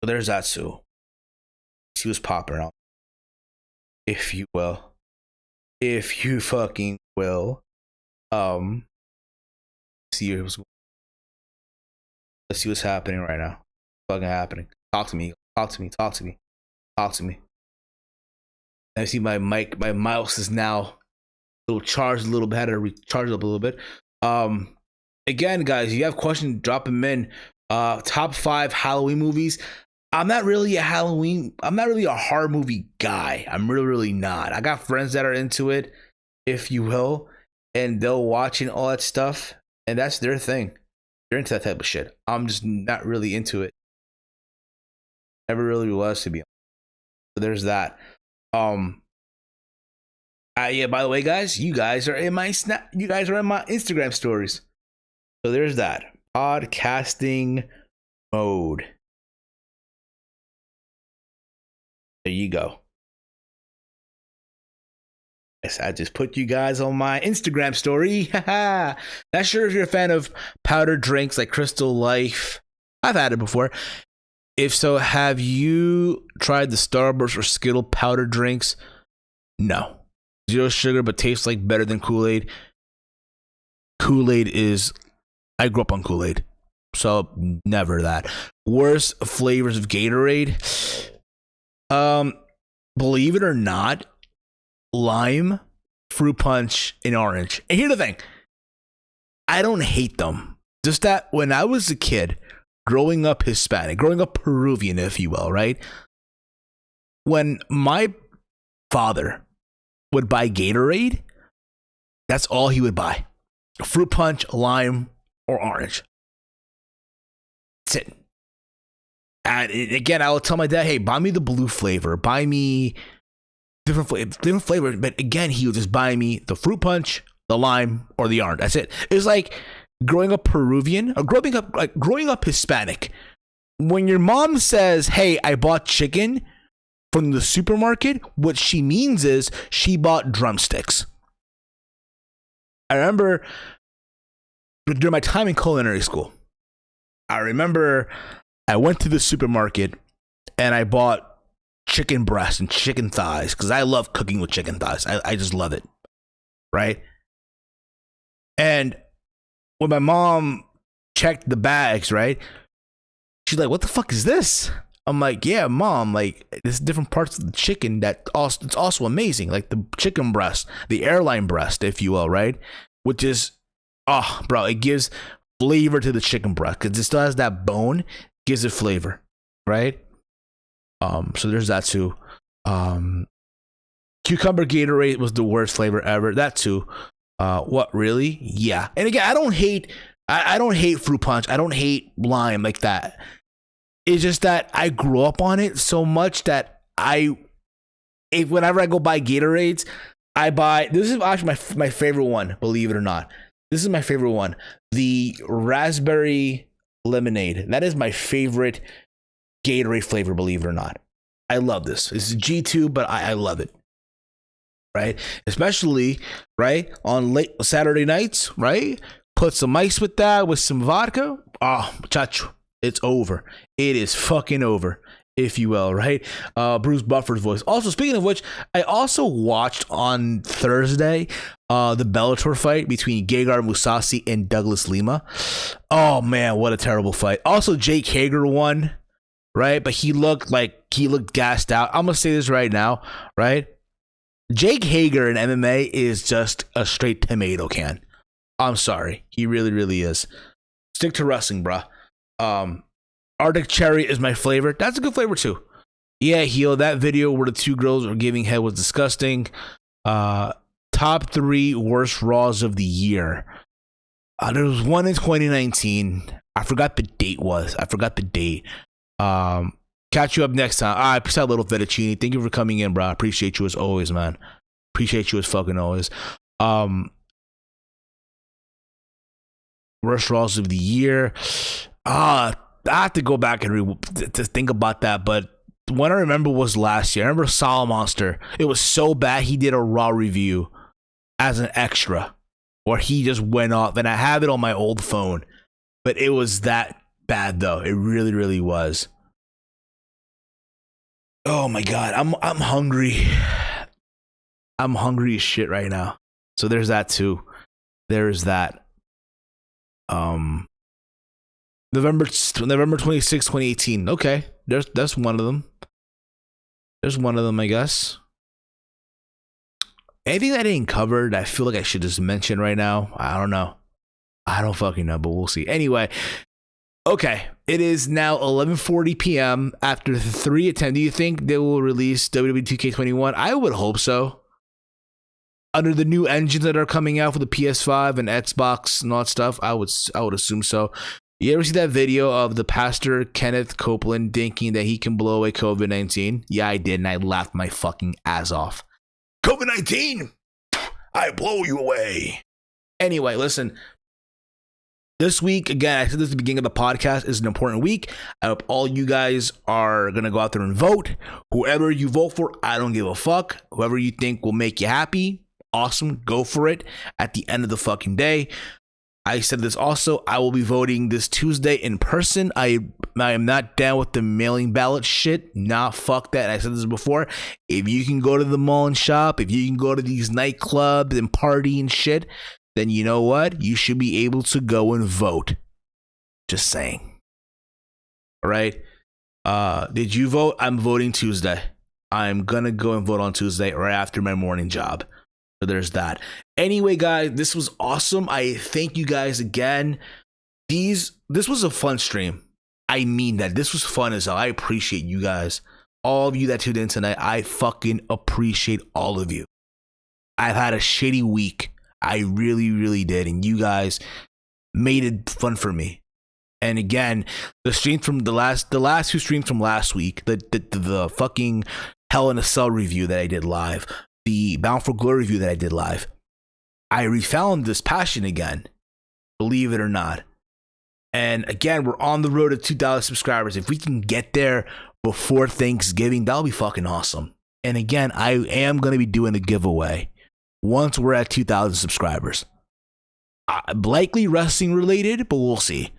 there's that, Sue. She was popping out. If you will. If you fucking will see what's let's see what's happening right now. What's fucking happening? Talk to me. Talk to me. Talk to me. Talk to me. I see my mouse is now a little charged a little bit. Had to recharge it up a little bit. Again, guys, if you have questions, drop them in. Top 5 Halloween movies. I'm not really a horror movie guy. I'm really not. I got friends that are into it, if you will, and they'll watch and all that stuff, and that's their thing. They're into that type of shit. I'm just not really into it. Never really was, to be honest. So there's that. Yeah, by the way, guys, you guys are in my Instagram stories. So there's that. Podcasting mode. There you go. Yes, I just put you guys on my Instagram story. Not sure if you're a fan of powdered drinks like Crystal Life. I've had it before. If so, have you tried the Starburst or Skittle powdered drinks? No. 0 sugar, but tastes like better than Kool-Aid. Kool-Aid is... I grew up on Kool-Aid. So, never that. Worst flavors of Gatorade? Believe it or not, lime, fruit punch, and orange. And here's the thing. I don't hate them. Just that when I was a kid, growing up Hispanic, growing up Peruvian, if you will, right? When my father would buy Gatorade, that's all he would buy. Fruit punch, lime, or orange. That's it. And again, I would tell my dad, hey, buy me the blue flavor. Buy me different flavors. But again, he would just buy me the fruit punch, the lime, or the orange. That's it. It's like growing up Peruvian or growing up Hispanic. When your mom says, hey, I bought chicken from the supermarket, what she means is she bought drumsticks. I remember during my time in culinary school, I remember I went to the supermarket and I bought chicken breasts and chicken thighs because I love cooking with chicken thighs. I just love it. Right? And when my mom checked the bags, right? She's like, what the fuck is this? I'm like, yeah, mom, like there's different parts of the chicken that also, it's also amazing. Like the chicken breast, the airline breast, if you will, right? Which is, oh, bro, it gives flavor to the chicken breast because it still has that bone, gives it flavor, right? So there's that too. Cucumber Gatorade was the worst flavor ever. That too. What, really? Yeah. And again, I don't hate fruit punch. I don't hate lime like that. It's just that I grew up on it so much that whenever I go buy Gatorades, I buy, this is actually my favorite one, believe it or not. This is my favorite one. The raspberry lemonade. That is my favorite Gatorade flavor, believe it or not. I love this. This is G2, but I love it. Right? Especially, right, on late Saturday nights, right? Put some ice with that, with some vodka. Oh, chacho. It's over. It is fucking over, if you will, right? Bruce Buffer's voice. Also, speaking of which, I also watched on Thursday the Bellator fight between Gegard Mousasi and Douglas Lima. Oh, man, what a terrible fight. Also, Jake Hager won, right? But he looked gassed out. I'm going to say this right now, right? Jake Hager in MMA is just a straight tomato can. I'm sorry. He really, really is. Stick to wrestling, bruh. Arctic Cherry is my flavor. That's a good flavor too. Yeah, Heel, that video where the two girls were giving head was disgusting. Top 3 worst Raws of the year. There was one in 2019. I forgot the date Catch you up next time. All right, peace out, little fettuccine. Thank you for coming in, bro. I appreciate you as always, man. Appreciate you as fucking always. Worst Raws of the year. I have to go back and to think about that, but the one I remember was last year. I remember Sol Monster. It was so bad he did a Raw review as an extra, where he just went off, and I have it on my old phone. But it was that bad, though. It really, really was. Oh my god, I'm hungry. I'm hungry as shit right now. So there's that too. There's that. November 26, 2018. Okay, that's one of them. There's one of them, I guess. Anything that I didn't cover that I feel like I should just mention right now? I don't know. I don't fucking know, but we'll see. Anyway, okay. It is now 11:40 p.m. after the 3 attempts. Do you think they will release WWE 2K21? I would hope so. Under the new engines that are coming out for the PS5 and Xbox and all that stuff, I would assume so. You ever see that video of the pastor Kenneth Copeland thinking that he can blow away COVID-19? Yeah, I did, and I laughed my fucking ass off. COVID-19, I blow you away. Anyway, listen. This week, again, I said this at the beginning of the podcast, is an important week. I hope all you guys are going to go out there and vote. Whoever you vote for, I don't give a fuck. Whoever you think will make you happy, awesome, go for it. At the end of the fucking day, I said this also, I will be voting this Tuesday in person. I am not down with the mailing ballot shit. Nah, fuck that. And I said this before. If you can go to the mall and shop, if you can go to these nightclubs and party and shit, then you know what? You should be able to go and vote. Just saying. All right. Did you vote? I'm voting Tuesday. I'm going to go and vote on Tuesday right after my morning job. So there's that. Anyway, guys, this was awesome. I thank you guys again. This was a fun stream. I mean that. This was fun as hell. I appreciate you guys. All of you that tuned in tonight, I fucking appreciate all of you. I've had a shitty week. I really, really did. And you guys made it fun for me. And again, the stream from the last two streams from last week, the fucking Hell in a Cell review that I did live, the Bound for Glory review that I did live, I refound this passion again, believe it or not. And again, we're on the road to 2,000 subscribers. If we can get there before Thanksgiving, that'll be fucking awesome. And again, I am going to be doing a giveaway once we're at 2,000 subscribers. Likely wrestling related, but we'll see.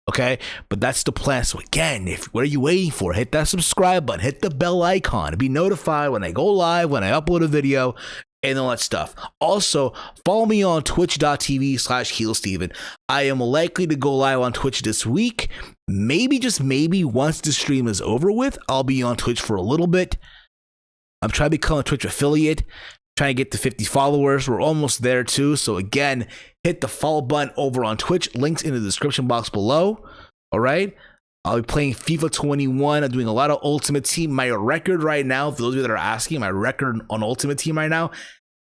Okay, but that's the plan. So again, what are you waiting for? Hit that subscribe button, hit the bell icon to be notified when I go live, when I upload a video, and all that stuff. Also, follow me on twitch.tv/HeelSteven. I am likely to go live on Twitch this week. Maybe, just maybe, once the stream is over with, I'll be on Twitch for a little bit. I'm trying to become a Twitch affiliate, trying to get to 50 followers. We're almost there too. So again, hit the follow button over on Twitch. Links in the description box below. All right. I'll be playing FIFA 21. I'm doing a lot of Ultimate Team. My record right now, for those of you that are asking, my record on Ultimate Team right now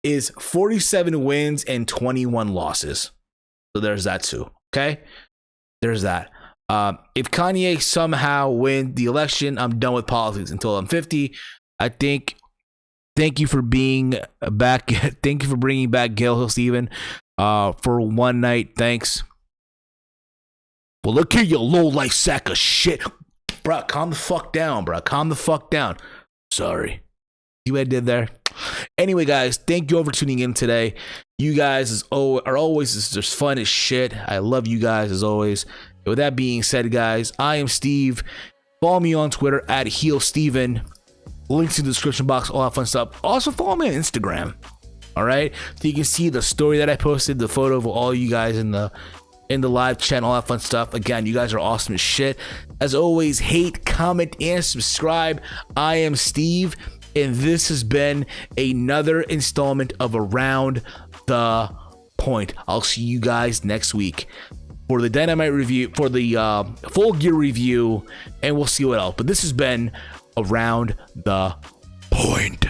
is 47 wins and 21 losses. So there's that too. Okay. There's that. If Kanye somehow wins the election, I'm done with politics until I'm 50. I think. Thank you for being back. Thank you for bringing back Gail Hill Steven for one night. Thanks. Well, look here, you low life sack of shit. Bruh, calm the fuck down, bruh. Calm the fuck down. Sorry. See what I did there? Anyway, guys, thank you all for tuning in today. You guys are always just fun as shit. I love you guys as always. With that being said, guys, I am Steve. Follow me on Twitter at HeelSteven. Links in the description box, all that fun stuff. Also, follow me on Instagram. All right, so you can see the story that I posted, the photo of all you guys in the live chat, all that fun stuff. Again, you guys are awesome as shit. As always, hate, comment, and subscribe. I am Steve, and this has been another installment of Around the Point. I'll see you guys next week for the Dynamite review, for the Full Gear review, and we'll see what else. But this has been Around the Point.